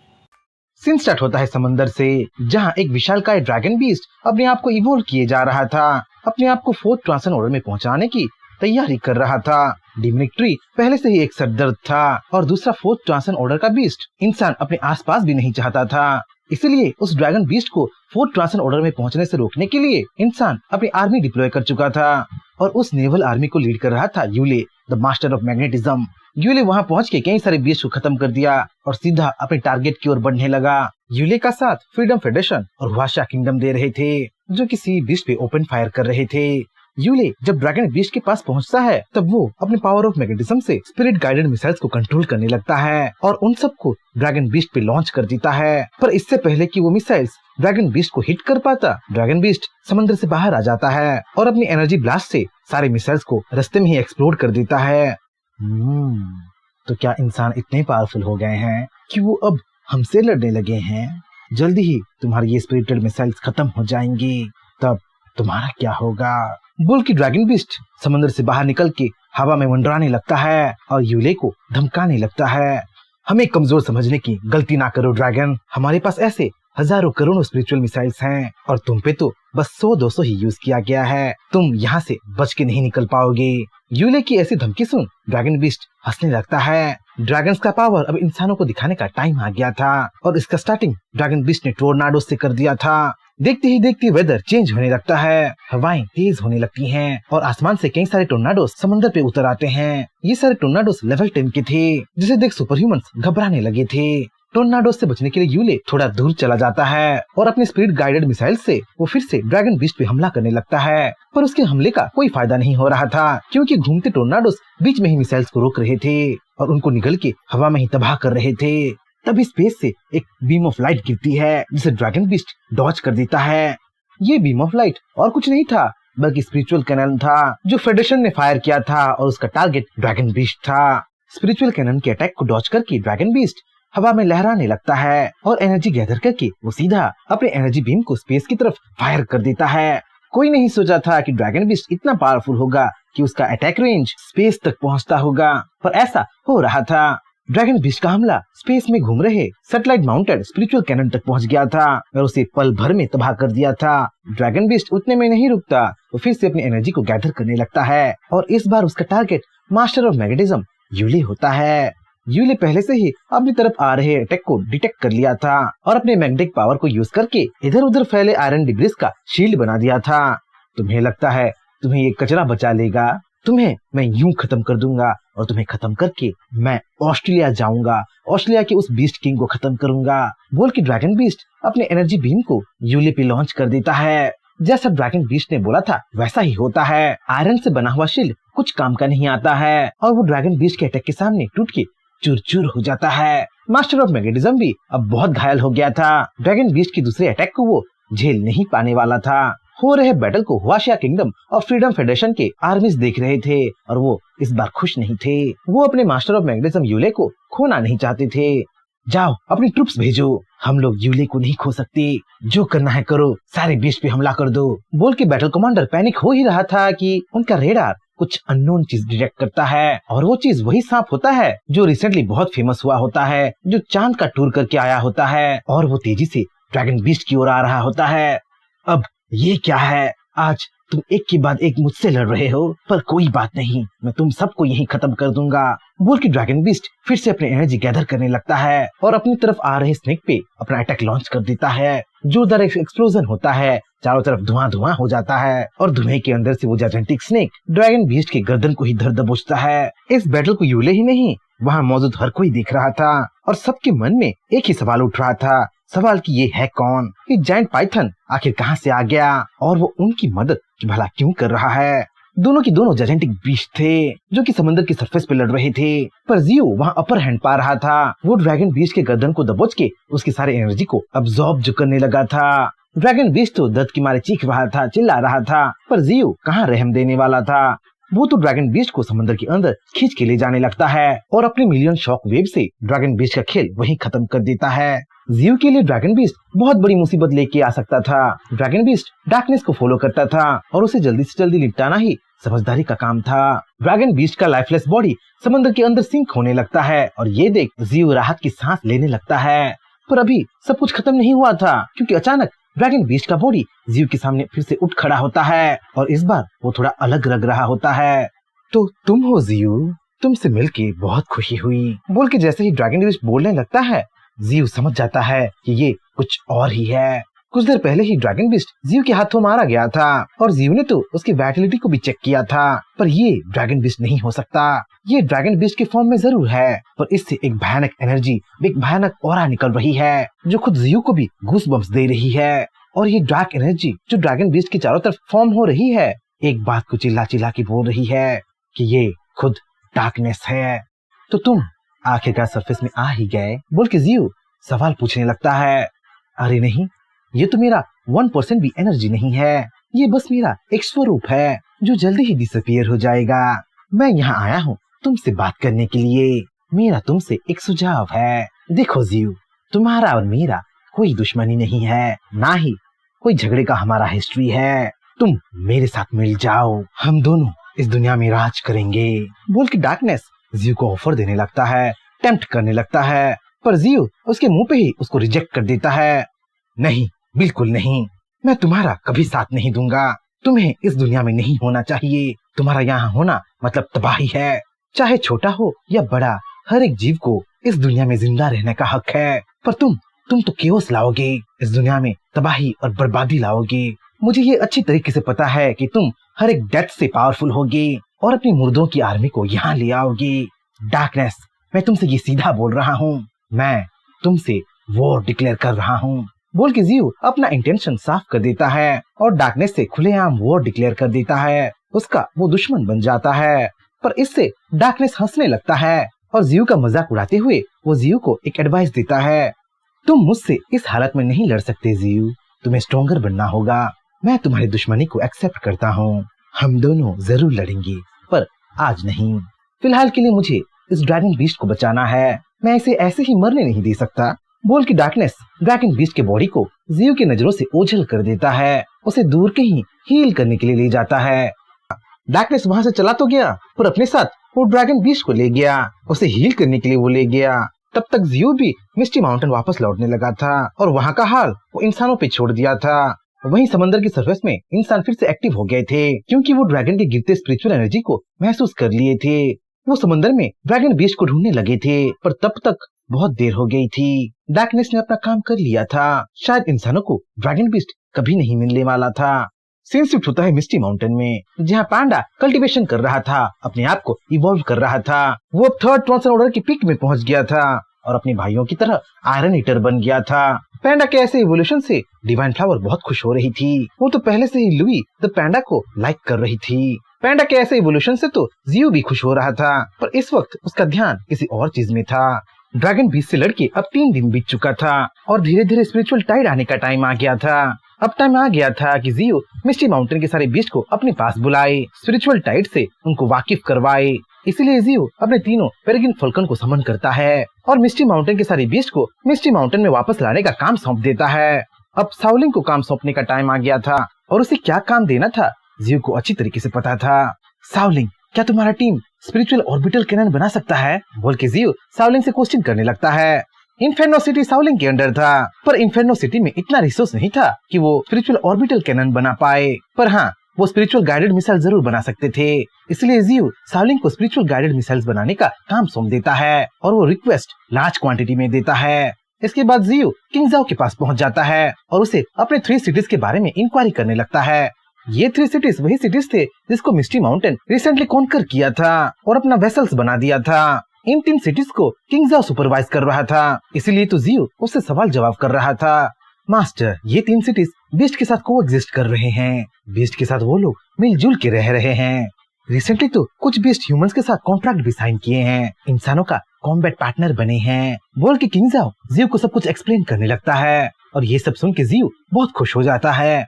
सीन स्टार्ट होता है समंदर से, जहाँ एक विशालकाय ड्रैगन बीस्ट अपने आप को इवोल्व किए जा रहा था, अपने आप को फोर्थ ट्रांसन ऑर्डर में पहुँचाने की तैयारी कर रहा था। डिमनिक ट्री पहले से ही एक सरदर्द था और दूसरा फोर्थ ट्रांसन ऑर्डर का बीस्ट इंसान अपने आसपास भी नहीं चाहता था। इसलिए उस ड्रैगन बीस्ट को फोर्थ ट्रांसन ऑर्डर में पहुंचने से रोकने के लिए इंसान अपनी आर्मी डिप्लॉय कर चुका था और उस नेवल आर्मी को लीड कर रहा था Yule the master of magnetism. Yule वहां पहुंच के कई सारे बीस्ट को खत्म कर दिया और सीधा अपने टारगेट की ओर बढ़ने लगा। यूले का साथ फ्रीडम फेडरेशन और हुआशा किंगडम दे रहे थे जो किसी बीस्ट पे ओपन फायर कर रहे थे। यूले जब ड्रैगन बीस्ट के पास पहुंचता है तब वो अपने पावर ऑफ मैग्नेटिज्म से स्पिरिट गाइडेड मिसाइल्स को कंट्रोल करने लगता है और उन सबको ड्रैगन बीस्ट पे लॉन्च कर देता है। पर इससे पहले कि वो मिसाइल्स ड्रैगन बीस्ट को हिट कर पाता, ड्रैगन बीस्ट समंदर से बाहर आ जाता है और अपनी एनर्जी ब्लास्ट से सारे मिसाइल्स को रास्ते में ही एक्सप्लोड कर देता है। तो क्या इंसान इतने पावरफुल हो गए हैं कि वो अब हमसे लड़ने लगे हैं? जल्दी ही तुम्हारी ये स्पिरिटेड मिसाइल्स खत्म हो जाएंगी, तब तुम्हारा क्या होगा? बोल की ड्रैगन बीस्ट समंदर से बाहर निकल के हवा में मंडराने लगता है और यूले को धमकाने लगता है। हमें कमजोर समझने की गलती ना करो ड्रैगन, हमारे पास ऐसे हजारों करोड़ों स्पिरिचुअल मिसाइल्स हैं और तुम पे तो बस 100-200 ही यूज किया गया है, तुम यहाँ से बच के नहीं निकल पाओगे। यूले की ऐसी धमकी सुन ड्रैगन बीस्ट हंसने लगता है। ड्रैगन्स का पावर अब इंसानों को दिखाने का टाइम आ गया था और इसका स्टार्टिंग ड्रैगन बीस्ट ने टोर्नाडो से कर दिया था। देखते ही देखते वेदर चेंज होने लगता है, हवाएं तेज होने लगती हैं और आसमान से कई सारे टोर्नाडोस समंदर पे उतर आते हैं। ये सारे टोर्नाडोस लेवल 10 के थे, जिसे देख सुपर ह्यूमंस घबराने लगे थे। टोर्नाडोस से बचने के लिए यूले थोड़ा दूर चला जाता है और अपने स्पिरिट गाइडेड मिसाइल से वो फिर से ड्रैगन बीस्ट पे हमला करने लगता है। पर उसके हमले का कोई फायदा नहीं हो रहा था क्योंकि घूमते टोर्नाडोस बीच में ही मिसाइल्स को रोक रहे थे और उनको निगल के हवा में ही तबाह कर रहे थे। तभी स्पेस से एक बीम ऑफ लाइट गिरती है जिसे ड्रैगन बीस्ट डॉज कर देता है। ये बीम ऑफ लाइट और कुछ नहीं था बल्कि स्पिरिचुअल कैनन था जो फेडरेशन ने फायर किया था और उसका टारगेट ड्रैगन बीस्ट था। स्पिरिचुअल कैनन के अटैक को डॉज करके ड्रैगन बीस्ट हवा में लहराने लगता है और एनर्जी गैदर करके वो सीधा अपने एनर्जी बीम को स्पेस की तरफ फायर कर देता है। कोई नहीं सोचा था कि ड्रैगन बीस्ट इतना पावरफुल होगा कि उसका अटैक रेंज स्पेस तक पहुंचता होगा, पर ऐसा हो रहा था। ड्रैगन बीस्ट का हमला स्पेस में घूम रहे सैटेलाइट माउंटेड स्पिरिचुअल कैनन तक पहुंच गया था और उसे पल भर में तबाह कर दिया था। ड्रैगन बीस्ट उतने में नहीं रुकता, वो फिर से अपनी एनर्जी को गैदर करने लगता है और इस बार उसका target master of magnetism Yule होता है। यूले पहले से ही अपनी तरफ आ रहे अटैक को डिटेक्ट कर लिया था और अपने मैग्नेटिक पावर को यूज करके इधर उधर फैले आयरन डिब्रिस का शील्ड बना दिया था। तुम्हें लगता है तुम्हें ये कचरा बचा लेगा? तुम्हें मैं यूं खत्म कर दूंगा और तुम्हें खत्म करके मैं ऑस्ट्रेलिया जाऊंगा, ऑस्ट्रेलिया के उस बीस्ट किंग को खत्म करूंगा, बोल के ड्रैगन बीस्ट अपने एनर्जी बीम को यूले पे लॉन्च कर देता है। जैसा ड्रैगन बीस्ट ने बोला था वैसा ही होता है। आयरन से बना हुआ शील्ड कुछ काम का नहीं आता है और वो ड्रैगन बीस्ट के अटैक के सामने टूट के चूर चूर हो जाता है। मास्टर ऑफ मैग्नेटिज्म भी अब बहुत घायल हो गया था। ड्रैगन बीस्ट की दूसरे अटैक को वो झेल नहीं पाने वाला था। हो रहे बैटल को हुआशिया किंगडम और फ्रीडम फेडरेशन के आर्मीज देख रहे थे और वो इस बार खुश नहीं थे। वो अपने मास्टर ऑफ मैग्नेटिज्म यूले को खोना नहीं चाहते थे। जाओ अपनी ट्रूप्स भेजो, हम लोग यूले को नहीं खो सकते, जो करना है करो, सारे बीस्ट पे हमला कर दो, बोल के बैटल कमांडर पैनिक हो ही रहा था कि उनका रेडार कुछ अननोन चीज डिटेक्ट करता है और वो चीज वही सांप होता है जो रिसेंटली बहुत फेमस हुआ होता है, जो चांद का टूर करके आया होता है और वो तेजी से ड्रैगन बीस्ट की ओर आ रहा होता है। अब ये क्या है? आज तुम एक के बाद एक मुझसे लड़ रहे हो, पर कोई बात नहीं, मैं तुम सबको यहीं खत्म कर दूंगा, बोल के ड्रैगन बीस्ट फिर से अपनी एनर्जी गैदर करने लगता है और अपनी तरफ आ रहे स्नेक पे अपना अटैक लॉन्च कर देता है। जोरदार एक्सप्लोजन होता है, चारों तरफ धुआं धुआं हो जाता है और धुएं के अंदर से वो जायंटिक स्नेक ड्रैगन बीस्ट के गर्दन को ही धर दबोचता है। इस बैटल को यूले ही नहीं, वहाँ मौजूद हर कोई देख रहा था और सबके मन में एक ही सवाल उठ रहा था, सवाल कि ये है कौन? ये जायंट पाइथन आखिर कहाँ से आ गया और वो उनकी मदद भला क्यों कर रहा है? दोनों की दोनों जायंटिक बीस्ट थे जो कि समंदर की सरफेस पे लड़ रहे थे, पर जियो वहाँ अपर हैंड पा रहा था। वो ड्रैगन बीस्ट के गर्दन को दबोच के उसकी सारी एनर्जी को अब्सॉर्ब जो करने लगा था। ड्रैगन बीस्ट तो दर्द की मारे चीख रहा था, चिल्ला रहा था, पर जियो कहाँ रहम देने वाला था। वो तो ड्रैगन बीस्ट को समंदर के अंदर खींच के ले जाने लगता है और अपने मिलियन शॉक वेव से ड्रैगन बीस्ट का खेल वहीं खत्म कर देता है। जियो के लिए ड्रैगन बीस्ट बहुत बड़ी मुसीबत लेके आ सकता था। ड्रैगन बीस्ट डार्कनेस को फॉलो करता था और उसे जल्दी से जल्दी निपटाना ही समझदारी का काम था। ड्रैगन बीस्ट का लाइफलेस बॉडी समंदर के अंदर सिंक होने लगता है और ये देख जियो राहत की सांस लेने लगता है। पर अभी सब कुछ खत्म नहीं हुआ था, क्योंकि अचानक ड्रैगन बीस्ट का बॉडी जियो के सामने फिर से उठ खड़ा होता है और इस बार वो थोड़ा अलग लग रहा होता है। तो तुम हो जियो, तुमसे मिलके बहुत खुशी हुई, बोल के जैसे ही ड्रैगन बीस्ट बोलने लगता है जियो समझ जाता है कि ये कुछ और ही है। कुछ देर पहले ही ड्रैगन बीस्ट जियो के हाथों मारा गया था और जियो ने तो उसकी वाइटलिटी को भी चेक किया था, पर ये ड्रैगन बीस्ट नहीं हो सकता। ये ड्रैगन बीस्ट के फॉर्म में जरूर है, पर इससे एक भयानक एनर्जी, एक भयानक ऑरा निकल रही है जो खुद जियो को भी गूज़बम्प्स दे रही है। और ये डार्क एनर्जी जो ड्रैगन बीस्ट के चारों तरफ फॉर्म हो रही है, एक बात को चिल्ला चिल्ला के बोल रही है कि ये खुद डार्कनेस है। तो तुम आखिरकार सरफेस में आ ही गए, बोल के जियो सवाल पूछने लगता है। अरे नहीं, ये तो मेरा 1% भी एनर्जी नहीं है, ये बस मेरा एक स्वरूप है जो जल्दी ही डिसअपीयर हो जाएगा। मैं यहाँ आया हूँ तुमसे बात करने के लिए। मेरा तुमसे एक सुझाव है। देखो जियो, तुम्हारा और मेरा कोई दुश्मनी नहीं है, ना ही कोई झगड़े का हमारा हिस्ट्री है। तुम मेरे साथ मिल जाओ, हम दोनों इस दुनिया में राज करेंगे, बोल के डार्कनेस जियो को ऑफर देने लगता है, टेम्प्ट करने लगता है, पर जियो उसके मुंह पे ही उसको रिजेक्ट कर देता है। नहीं, बिल्कुल नहीं, मैं तुम्हारा कभी साथ नहीं दूंगा। तुम्हें इस दुनिया में नहीं होना चाहिए। तुम्हारा यहाँ होना मतलब तबाही है। चाहे छोटा हो या बड़ा, हर एक जीव को इस दुनिया में जिंदा रहने का हक है। पर तुम तो केओस लाओगे, इस दुनिया में तबाही और बर्बादी लाओगे। मुझे ये अच्छी तरीके से पता है कि तुम हर एक डेथ से पावरफुल होगे और अपनी मुर्दों की आर्मी को यहाँ ले आओगे। डार्कनेस, मैं तुमसे ये सीधा बोल रहा हूँ, मैं तुमसे वॉर डिक्लेयर कर रहा हूँ, बोल के जियो अपना इंटेंशन साफ कर देता है और डार्कनेस से खुलेआम वॉर डिक्लेयर कर देता है। उसका वो दुश्मन बन जाता है। पर इससे डार्कनेस हंसने लगता है और जियो का मजाक उड़ाते हुए वो जियो को एक एडवाइस देता है। तुम मुझसे इस हालत में नहीं लड़ सकते जियो, तुम्हें स्ट्रॉन्गर बनना होगा। मैं तुम्हारी दुश्मनी को एक्सेप्ट करता हूँ, हम दोनों जरूर लड़ेंगे, पर आज नहीं। फिलहाल के लिए मुझे इस ड्रैगन बीस्ट को बचाना है, मैं इसे ऐसे ही मरने नहीं दे सकता, बोल के डार्कनेस ड्रैगन बीस्ट के बॉडी को जियो की नजरों से ओझल कर देता है उसे दूर कहीं हील करने के लिए ले जाता है। डार्कनेस वहां से चला तो गया, पर अपने साथ वो ड्रैगन बीस्ट को ले गया, उसे हील करने के लिए वो ले गया। तब तक जियो भी मिस्टी माउंटेन वापस लौटने लगा था और वहाँ का हाल वो इंसानों पे छोड़ दिया था। वहीं समंदर की सरफेस में इंसान फिर से एक्टिव हो गए थे, क्योंकि वो ड्रैगन के गिरते स्पिरिचुअल एनर्जी को महसूस कर लिए थे। वो समंदर में ड्रैगन बीस्ट को ढूंढने लगे थे, पर तब तक बहुत देर हो गई थी। डार्कनेस ने अपना काम कर लिया था। शायद इंसानों को ड्रैगन बीस्ट कभी नहीं मिलने वाला था। सीन शिफ्ट होता है मिस्टी माउंटेन में, जहाँ पांडा कल्टीवेशन कर रहा था, अपने आप को इवॉल्व कर रहा था। वो अब थर्ड ट्रांसफर ऑर्डर की पीक में पहुंच गया था और अपने भाइयों की तरह आयरन ईटर बन गया था। पैंडा के ऐसे इवोल्यूशन से डिवाइन फ्लावर बहुत खुश हो रही थी। वो तो पहले से ही लुई द पैंडा को लाइक कर रही थी। पैंडा के ऐसे इवोल्यूशन से तो जियो भी खुश हो रहा था, पर इस वक्त उसका ध्यान किसी और चीज में था। ड्रैगन बीस्ट से लड़के अब 3 दिन बीत चुका था और धीरे धीरे स्पिरिचुअल टाइड आने का टाइम आ गया था। अब टाइम आ गया था कि जियो मिस्टी माउंटेन के सारे बीस्ट को अपने पास बुलाए, स्पिरिचुअल टाइड से उनको वाकिफ करवाए। इसीलिए जियो अपने तीनों पेरेग्रिन फॉल्कन को समन करता है और मिस्टी माउंटेन के सारे बीस्ट को मिस्टी माउंटेन में वापस लाने का काम सौंप देता है। अब साउलिंग को काम सौंपने का टाइम आ गया था और उसे क्या काम देना था जियो को अच्छी तरीके से पता था। साउलिंग, क्या तुम्हारा टीम स्पिरिचुअल ऑर्बिटल कैनन बना सकता है? बोल के जियो साउलिंग से क्वेश्चन करने लगता है। इन्फेर्नो सिटी साउलिंग के अंडर था, पर इन्फेर्नो सिटी में इतना रिसोर्स नहीं था कि वो स्पिरिचुअल ऑर्बिटल कैनन बना पाए। पर हाँ, वो स्पिरिचुअल गाइडेड मिसाइल जरूर बना सकते थे। इसलिए जियो साउलिंग को स्पिरिचुअल गाइडेड मिसाइल्स बनाने का काम सौंप देता है और वो रिक्वेस्ट लार्ज क्वांटिटी में देता है। इसके बाद जियो किंग जाओ के पास पहुंच जाता है और उसे अपने 3 सिटीज के बारे में इंक्वायरी करने लगता है। ये 3 सिटीज वही सिटीज थे जिसको मिस्टी माउंटेन रिसेंटली कॉन्कर किया था और अपना वेसल्स बना दिया था। इन 3 सिटीज को किंग जाओ सुपरवाइज कर रहा था, इसीलिए तो जियो उससे सवाल जवाब कर रहा था। मास्टर, ये 3 सिटीज बीस्ट के साथ कोएग्जिस्ट कर रहे हैं। बीस्ट के साथ वो लोग मिलजुल के रह रहे हैं। रिसेंटली तो कुछ बीस्ट ह्यूमंस के साथ कॉन्ट्रैक्ट भी साइन किए हैं, इंसानों का कॉम्बैट पार्टनर बने हैं। बोल के किंग जाओ जियो को सब कुछ एक्सप्लेन करने लगता है और ये सब सुन के जियो बहुत खुश हो जाता है,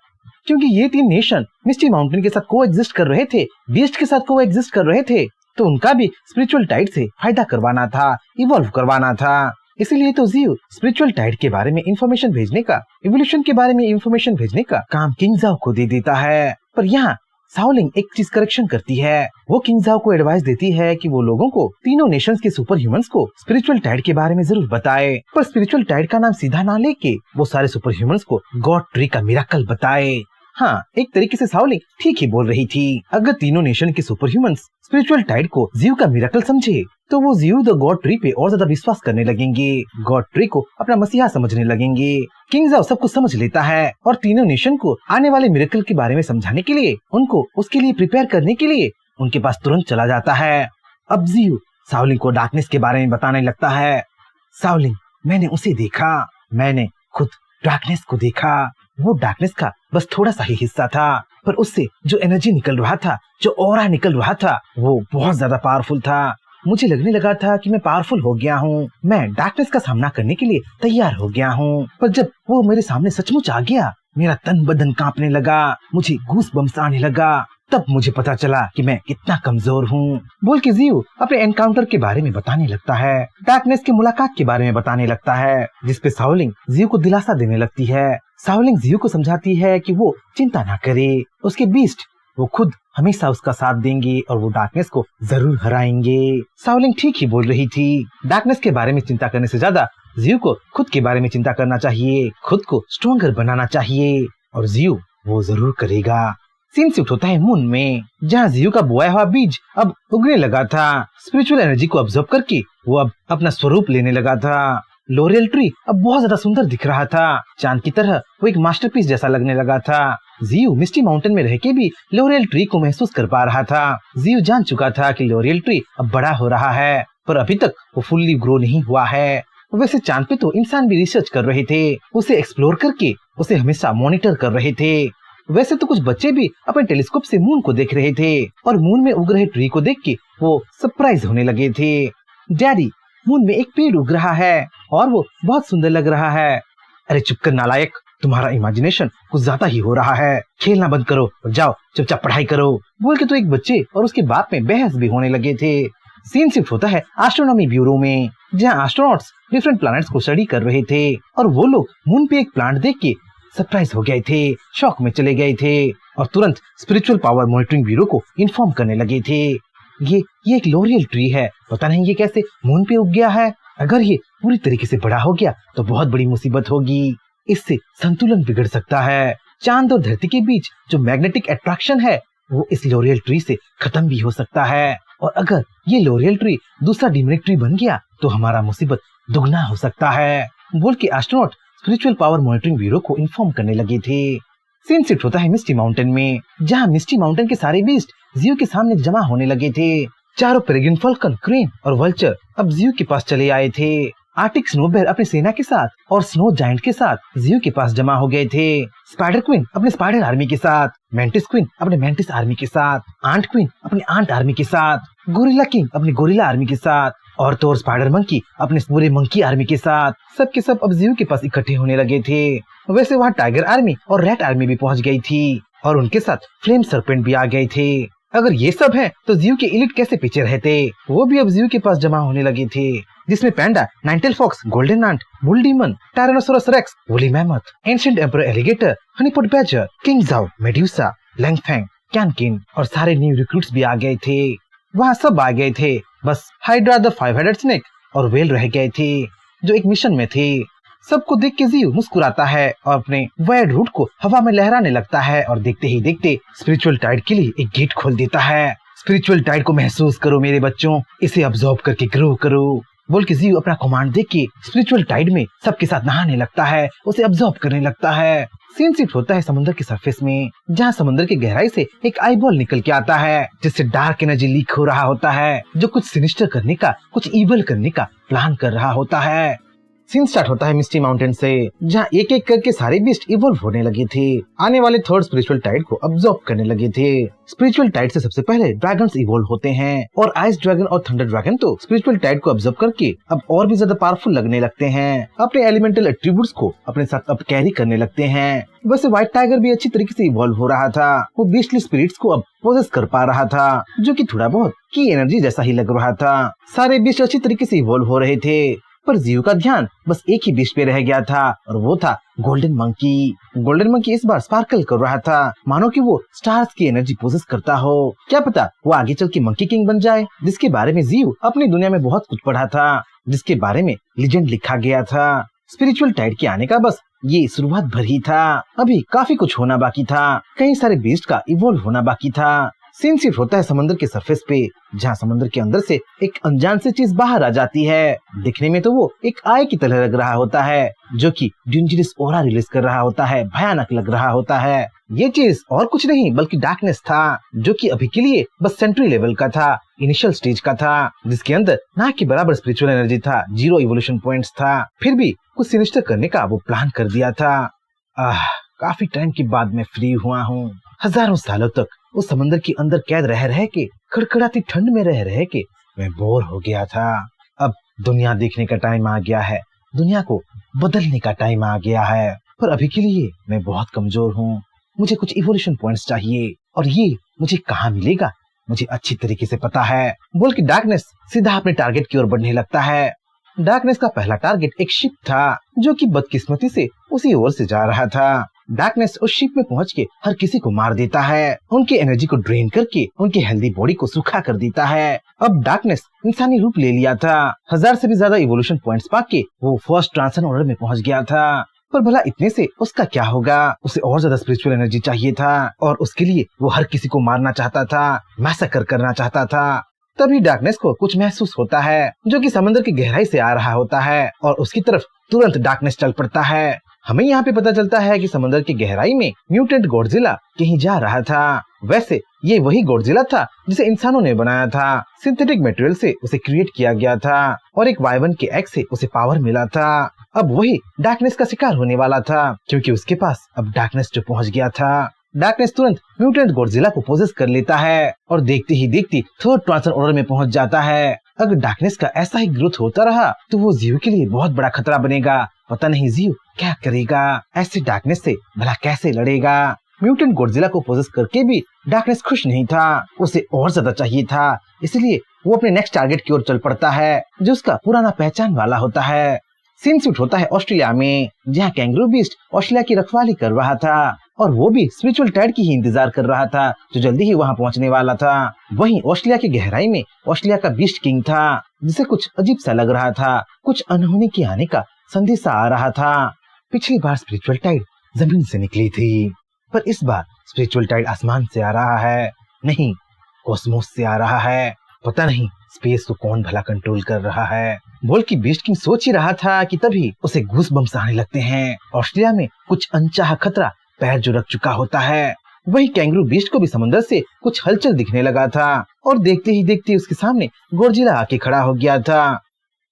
क्योंकि ये 3 नेशन मिस्टी माउंटेन के साथ कोएग्जिस्ट कर रहे थे, बीस्ट के साथ कोएग्जिस्ट कर रहे थे, तो उनका भी स्पिरिचुअल टाइड से फायदा करवाना था, इवॉल्व करवाना था। इसीलिए तो जियो स्पिरिचुअल टाइड के बारे में इंफॉर्मेशन भेजने का, इवोल्यूशन के बारे में इंफॉर्मेशन भेजने का काम किंग जाओ को दे देता है। पर यहाँ साउलिंग एक चीज करेक्शन करती है। वो किंग जाओ को एडवाइस देती है कि वो लोगों को तीनों नेशंस के सुपर ह्यूमंस को स्पिरिचुअल टाइड के बारे में जरूर बताए, पर स्पिरिचुअल टाइड का नाम सीधा ना लेके वो सारे सुपर ह्यूमंस को गॉड ट्री का मिरेकल बताए। हाँ, एक तरीके से साउलिंग ठीक ही बोल रही थी। अगर तीनों नेशन के सुपर ह्यूमंस स्पिरिचुअल टाइड को जियो का मिरेकल समझे, तो वो जियो द गॉड ट्री पे और ज्यादा विश्वास करने लगेंगे, गॉड ट्री को अपना मसीहा समझने लगेंगे। किंग जाओ सब कुछ समझ लेता है और तीनों नेशन को आने वाले मिरेकल के बारे में समझाने के लिए, उनको उसके लिए प्रिपेयर करने के लिए उनके पास तुरंत चला जाता है। अब जियो साउलिंग को डार्कनेस के बारे में बताने लगता है। साउलिंग, मैंने उसे देखा, मैंने खुद डार्कनेस को देखा। वो डार्कनेस का बस थोड़ा सा ही हिस्सा था, पर उससे जो एनर्जी निकल रहा था, जो ऑरा निकल रहा था, वो बहुत ज्यादा पावरफुल था। मुझे लगने लगा था कि मैं पावरफुल हो गया हूँ, मैं डार्कनेस का सामना करने के लिए तैयार हो गया हूँ। पर जब वो मेरे सामने सचमुच आ गया, मेरा तन बदन कांपने लगा, मुझे गूस बम्स आने लगा। तब मुझे पता चला कि मैं कितना कमजोर हूँ। बोल के जियो अपने एनकाउंटर के बारे में बताने लगता है, डार्कनेस की मुलाकात के बारे में बताने लगता है, जिसपे साउलिंग जियो को दिलासा देने लगती है। साउलिंग जियो को समझाती है कि वो चिंता ना करे, उसके बीस्ट वो खुद हमेशा उसका साथ देंगे और वो डार्कनेस को जरूर हराएंगे। साउलिंग ठीक ही बोल रही थी। डार्कनेस के बारे में चिंता करने से ज्यादा जियो को खुद के बारे में चिंता करना चाहिए, खुद को स्ट्रॉन्गर बनाना चाहिए, और जियो वो जरूर करेगा। सीन शिफ्ट होता है मून में, जहाँ जियो का बोया हुआ बीज अब उगने लगा था। स्पिरिचुअल एनर्जी को ऑब्जर्व करके वो अब अपना स्वरूप लेने लगा था। लोरियल ट्री अब बहुत ज्यादा सुंदर दिख रहा था, चांद की तरह वो एक मास्टरपीस जैसा लगने लगा था। जियो मिस्टी माउंटेन में रह के भी लोरियल ट्री को महसूस कर पा रहा था। जियो जान चुका था कि लोरियल ट्री अब बड़ा हो रहा है, पर अभी तक वो फुल्ली ग्रो नहीं हुआ है। वैसे चांद पे तो इंसान भी रिसर्च कर रहे थे, उसे एक्सप्लोर करके उसे हमेशा मॉनिटर कर रहे थे। वैसे तो कुछ बच्चे भी अपने टेलीस्कोप से मून को देख रहे थे और मून में उग रहे ट्री को देख के वो सरप्राइज होने लगे थे। डैडी, मून में एक पेड़ उग रहा है और वो बहुत सुंदर लग रहा है। अरे चुप कर नालायक, तुम्हारा इमेजिनेशन कुछ ज्यादा ही हो रहा है, खेलना बंद करो और जाओ चुपचाप पढ़ाई करो। बोल के तो एक बच्चे और उसके बाप में बहस भी होने लगे थे। सीन शिफ्ट होता है एस्ट्रोनॉमी ब्यूरो में, जहाँ एस्ट्रोनॉट्स डिफरेंट प्लैनेट्स को स्टडी कर रहे थे और वो लोग मून पे एक प्लांट देख के सरप्राइज हो गए थे, शॉक में चले गए थे और तुरंत स्पिरिचुअल पावर मॉनिटरिंग ब्यूरो को इन्फॉर्म करने लगे थे। ये एक लोरियल ट्री है, पता नहीं ये कैसे मून पे उग गया है। अगर ये पूरी तरीके से बड़ा हो गया तो बहुत बड़ी मुसीबत होगी, इससे संतुलन बिगड़ सकता है। चांद और धरती के बीच जो मैग्नेटिक अट्रैक्शन है वो इस लोरियल ट्री से खत्म भी हो सकता है, और अगर ये लोरियल ट्री दूसरा डिमोनिक ट्री बन गया तो हमारा मुसीबत दुगना हो सकता है, बोल के astronaut spiritual power monitoring bureau को इन्फॉर्म करने लगे थे। सीन शिफ्ट होता है मिस्टी माउंटेन में, जहाँ मिस्टी माउंटेन के सारे बीस्ट जियो के सामने जमा होने लगे थे। चारों पेरेग्रिन फाल्कन, क्रेन और वल्चर अब जियो के पास चले आए थे। आर्टिक स्नो बेयर अपनी सेना के साथ और स्नो जायंट के साथ जियो के पास जमा हो गए थे। स्पाइडर क्वीन अपने स्पाइडर आर्मी के साथ, मैंटिस क्वीन अपने मैंटिस आर्मी के साथ, आंट क्वीन अपनी आंट आर्मी के साथ, गोरिल्ला किंग अपनी गोरिल्ला आर्मी के साथ और तो और स्पाइडर मंकी अपने पूरे मंकी आर्मी के साथ सब के सब अब जियो के पास इकट्ठे होने लगे थे। वैसे वहाँ टाइगर आर्मी और रैट आर्मी भी पहुँच गई थी और उनके साथ फ्लेम सर्पेंट भी आ गए थे। अगर ये सब है तो जियो के एलिट कैसे पीछे रहते, वो भी अब जियो के पास जमा होने लगे थे, जिसमें panda, nine tail fox, golden ant, bull demon, tyrannosaurus rex, woolly mammoth, ancient emperor alligator, honeypot badger, king जाओ, मेड्यूसा, लैंगफैंग, कैनकिन और सारे न्यू रिक्रूट्स भी आ गए थे। वहाँ सब आ गए थे, बस हाइड्रा द 5-हेडेड स्नेक और वेल रह गए थे जो एक मिशन में थे। सबको देख के जियो मुस्कुराता है और अपने वायर्ड रूट को हवा में लहराने लगता है और देखते ही देखते स्पिरिचुअल टाइड के लिए एक गेट खोल देता है। स्पिरिचुअल टाइड को महसूस करो मेरे बच्चों, इसे अब्सॉर्ब करके ग्रो करो, बोल के जियो अपना कमांड देख के स्पिरिचुअल टाइड में सबके साथ नहाने लगता है, उसे अब्सॉर्ब करने लगता है। सीन शिफ्ट होता है समुद्र के सरफेस में, जहाँ समुद्र की गहराई से एक आईबॉल निकल के आता है, जिससे डार्क एनर्जी लीक हो रहा होता है, जो कुछ सिनिस्टर करने का, कुछ इवल करने का प्लान कर रहा होता है। सीन स्टार्ट होता है मिस्टी माउंटेन से, जहाँ एक एक करके सारे बीस्ट इवॉल्व होने लगे थे, आने वाले थर्ड स्पिरिचुअल टाइड को अब्सॉर्ब करने लगे थे। स्पिरिचुअल टाइड से सबसे पहले ड्रैगन्स इवॉल्व होते हैं और आइस ड्रैगन और थंडर ड्रैगन तो स्पिरिचुअल टाइड को अब्सॉर्ब करके अब और भी ज्यादा पावरफुल लगने लगते हैं, अपने एलिमेंटल एट्रीब्यूट्स को अपने साथ अब कैरी करने लगते हैं। वैसे व्हाइट टाइगर भी अच्छी तरीके से इवॉल्व हो रहा था, वो बीस्टली स्पिरिट्स को अब पोजेस कर पा रहा था, जो कि थोड़ा बहुत की एनर्जी जैसा ही लग रहा था। सारे बीस्ट अच्छी तरीके से इवॉल्व हो रहे थे, पर जियो का ध्यान बस एक ही बीस्ट पे रह गया था और वो था गोल्डन मंकी। गोल्डन मंकी इस बार स्पार्कल कर रहा था, मानो कि वो स्टार्स की एनर्जी पोजेस करता हो। क्या पता वो आगे चल के मंकी किंग बन जाए, जिसके बारे में जियो अपनी दुनिया में बहुत कुछ पढ़ा था, जिसके बारे में लेजेंड लिखा गया था। स्पिरिचुअल टाइड के आने का बस ये शुरुआत भर ही था, अभी काफी कुछ होना बाकी था, कई सारे बीस्ट का इवॉल्व होना बाकी था। सीन शिफ्ट होता है समुद्र के सरफेस पे, जहाँ समुद्र के अंदर से एक अनजान सी चीज बाहर आ जाती है। दिखने में तो वो एक आई की तरह लग रहा होता है, जो कि डेंजरस ऑरा रिलीज कर रहा होता है, भयानक लग रहा होता है। ये चीज और कुछ नहीं बल्कि डार्कनेस था, जो कि अभी के लिए बस सेंट्री लेवल का था, इनिशियल स्टेज का था, जिसके अंदर ना के बराबर स्पिरिचुअल एनर्जी था, 0 इवोल्यूशन पॉइंट्स था। फिर भी कुछ सिनिस्टर करने का वो प्लान कर दिया था। काफी टाइम के बाद मैं फ्री हुआ हूँ। हजारों सालों तक उस समंदर के अंदर कैद रह के, खड़खड़ाती ठंड में रह के मैं बोर हो गया था। अब दुनिया देखने का टाइम आ गया है, दुनिया को बदलने का टाइम आ गया है, पर अभी के लिए मैं बहुत कमजोर हूँ। मुझे कुछ इवोल्यूशन पॉइंट्स चाहिए और ये मुझे कहाँ मिलेगा मुझे अच्छी तरीके से पता है, बोल के डार्कनेस सीधा अपने टारगेट की ओर बढ़ने लगता है। डार्कनेस का पहला टारगेट एक शिप था, जो कि बदकिस्मती से उसी ओर से जा रहा था। डार्कनेस उस शिप में पहुंच के हर किसी को मार देता है, उनकी एनर्जी को ड्रेन करके उनकी हेल्दी बॉडी को सूखा कर देता है। अब डार्कनेस इंसानी रूप ले लिया था, 1000 से भी ज्यादा इवोल्यूशन पॉइंट्स पाके वो फर्स्ट ट्रांसन ऑर्डर में पहुंच गया था। पर भला इतने से उसका क्या होगा, उसे और ज्यादा स्पिरिचुअल एनर्जी चाहिए था और उसके लिए वो हर किसी को मारना चाहता था, मैसेकर करना चाहता था। तभी डार्कनेस को कुछ महसूस होता है, जो कि समंदर की गहराई से आ रहा होता है और उसकी तरफ तुरंत डार्कनेस चल पड़ता है। हमें यहाँ पे पता चलता है कि समंदर की गहराई में म्यूटेंट गॉडजिला कहीं जा रहा था। वैसे ये वही गॉडजिला था जिसे इंसानों ने बनाया था, सिंथेटिक मटेरियल से उसे क्रिएट किया गया था और एक वाइवन के एग से उसे पावर मिला था। अब वही डार्कनेस का शिकार होने वाला था, क्योंकि उसके पास अब डार्कनेस जो पहुंच गया था। डार्कनेस तुरंत म्यूटेंट गॉडजिला को पोजेस कर लेता है और देखते ही देखते थर्ड ट्रांसन ऑर्डर में पहुंच जाता है। अगर डार्कनेस का ऐसा ही ग्रोथ होता रहा तो वो जियो के लिए बहुत बड़ा खतरा बनेगा। पता नहीं जियो क्या करेगा, ऐसे डार्कनेस से भला कैसे लड़ेगा। म्यूटेंट गॉडजिला को पोजेस करके भी डार्कनेस खुश नहीं था, उसे और ज्यादा चाहिए था, इसलिए वो अपने नेक्स्ट टारगेट की ओर चल पड़ता है, जो उसका पुराना पहचान वाला होता है। सीन शूट होता है ऑस्ट्रेलिया में, जहाँ कैंगरू बीस्ट ऑस्ट्रेलिया की रखवाली कर रहा था और वो भी स्पिरिचुअल टाइड की ही इंतजार कर रहा था जो जल्दी ही वहाँ पहुँचने वाला था। वहीं ऑस्ट्रेलिया की गहराई में ऑस्ट्रेलिया का बीस्ट किंग था, जिसे कुछ अजीब सा लग रहा था, कुछ अनहोनी के आने का संदेशा आ रहा था। पिछली बार स्पिरिचुअल टाइड जमीन से निकली थी, पर इस बार स्पिरिचुअल टाइड आसमान से आ रहा है, नहीं कॉस्मोस से आ रहा है। पता नहीं स्पेस को कौन भला कंट्रोल कर रहा है। बोल की बीस्ट किंग सोच ही रहा था कि तभी उसे गूस बम्स आने लगते हैं। ऑस्ट्रेलिया में कुछ अनचाहा खतरा पैर जो रख चुका होता है। वही कैंगरू बीस्ट को भी समंदर से कुछ हलचल दिखने लगा था और देखते ही देखते उसके सामने गॉडजिला आके खड़ा हो गया था।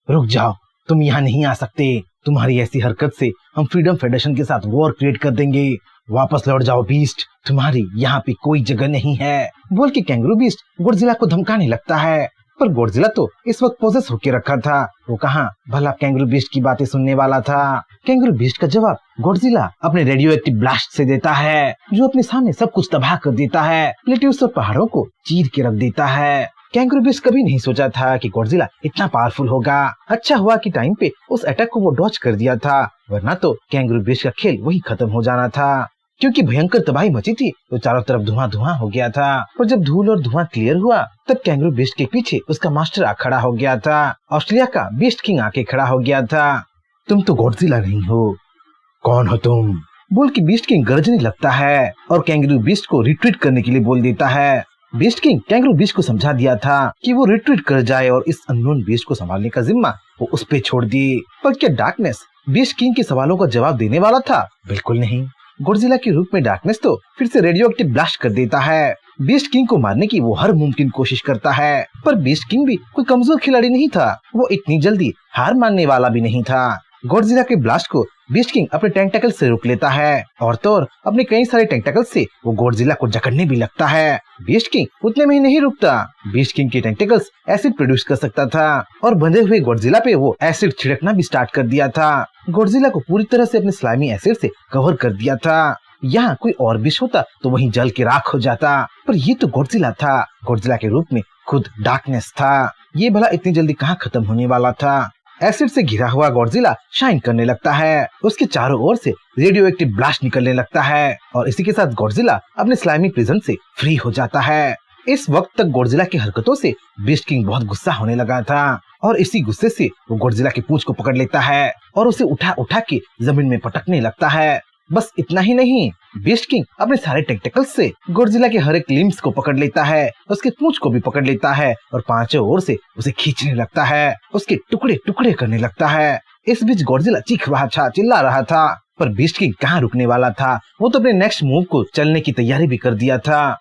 रुक जाओ, तुम यहाँ नहीं आ सकते। तुम्हारी ऐसी हरकत से हम फ्रीडम फेडरेशन के साथ वॉर क्रिएट कर देंगे। वापस लौट जाओ बीस्ट, तुम्हारी यहाँ पे कोई जगह नहीं है। बोल के कैंगरू बीस्ट गॉडजिला को धमकाने लगता है, पर गॉडजिला तो इस वक्त पोजेस होके रखा था। वो कहाँ भला कैंगरू बीस्ट की बातें सुनने वाला था। कैंगरू बीस्ट का जवाब गॉडजिला अपने रेडियो एक्टिव ब्लास्ट से देता है, जो अपने सामने सब कुछ तबाह कर देता है, प्लेट्यूस और पहाड़ों को चीर के रख देता है। कैंगरू बीस्ट कभी नहीं सोचा था कि गॉडजिला इतना पावरफुल होगा। अच्छा हुआ कि टाइम पे उस अटैक को वो डॉज कर दिया था, वरना तो कैंगरू बीस्ट का खेल वही खत्म हो जाना था। क्योंकि भयंकर तबाही मची थी तो चारों तरफ धुआं धुआं हो गया था। पर जब धूल और धुआं क्लियर हुआ तब कैंगरू बीस्ट के पीछे उसका मास्टर आ खड़ा हो गया था। ऑस्ट्रेलिया का बीस्ट किंग आके खड़ा हो गया था। तुम तो गॉडजिला नहीं हो, कौन हो तुम? बोल के बीस्ट किंग गरजने लगता है और कैंगरू बीस्ट को रिट्रीट करने के लिए बोल देता है। बीस्ट किंग कैंगरू बीस्ट को समझा दिया था कि वो रिट्रीट कर जाए और इस अननोन बीस्ट को संभालने का जिम्मा वो उस पे छोड़ दी। पर क्या डार्कनेस बीस्ट किंग के सवालों का जवाब देने वाला था? बिल्कुल नहीं। गॉडजिला के रूप में डार्कनेस तो फिर से रेडियो एक्टिव ब्लास्ट कर देता है। बीस्ट किंग को मारने की वो हर मुमकिन कोशिश करता है, पर बीस्ट किंग भी कोई कमजोर खिलाड़ी नहीं था। वो इतनी जल्दी हार मानने वाला भी नहीं था। गॉडजिला के ब्लास्ट को बीस्ट किंग अपने टेंटेकल से रोक लेता है और तो और अपने कई सारे टेंटेकल से वो गॉडजिला को जकड़ने भी लगता है। बीस्ट किंग उतने में ही नहीं रुकता। बीस्ट किंग के टेंटेकल्स एसिड प्रोड्यूस कर सकता था और बंधे हुए गॉडजिला पे वो एसिड छिड़कना भी स्टार्ट कर दिया था। गॉडजिला को पूरी तरह से अपने स्लाइमी एसिड से कवर कर दिया था। यहाँ कोई और बीस्ट होता तो वहीं जल के राख हो जाता, पर ये तो गॉडजिला था। गॉडजिला के रूप में खुद डार्कनेस था। ये भला इतनी जल्दी कहाँ खत्म होने वाला था। एसिड से घिरा हुआ गॉडजिला शाइन करने लगता है। उसके चारों ओर से रेडियो एक्टिव ब्लास्ट निकलने लगता है और इसी के साथ गॉडजिला अपने स्लाइमी प्रिजन से फ्री हो जाता है। इस वक्त तक गॉडजिला की हरकतों से बीस्ट किंग बहुत गुस्सा होने लगा था और इसी गुस्से से वो गॉडजिला की पूंछ को पकड़ लेता है और उसे उठा उठा के जमीन में पटकने लगता है। बस इतना ही नहीं, बीस्ट किंग अपने सारे टेंटेकल्स से गॉडजिला के हर एक लिम्स को पकड़ लेता है, उसके पूंछ को भी पकड़ लेता है और पांचों ओर से उसे खींचने लगता है, उसके टुकड़े टुकड़े करने लगता है। इस बीच गॉडजिला चीख रहा था, चिल्ला रहा था, पर बीस्ट किंग कहाँ रुकने वाला था। वो तो अपने नेक्स्ट मूव को चलने की तैयारी भी कर दिया था।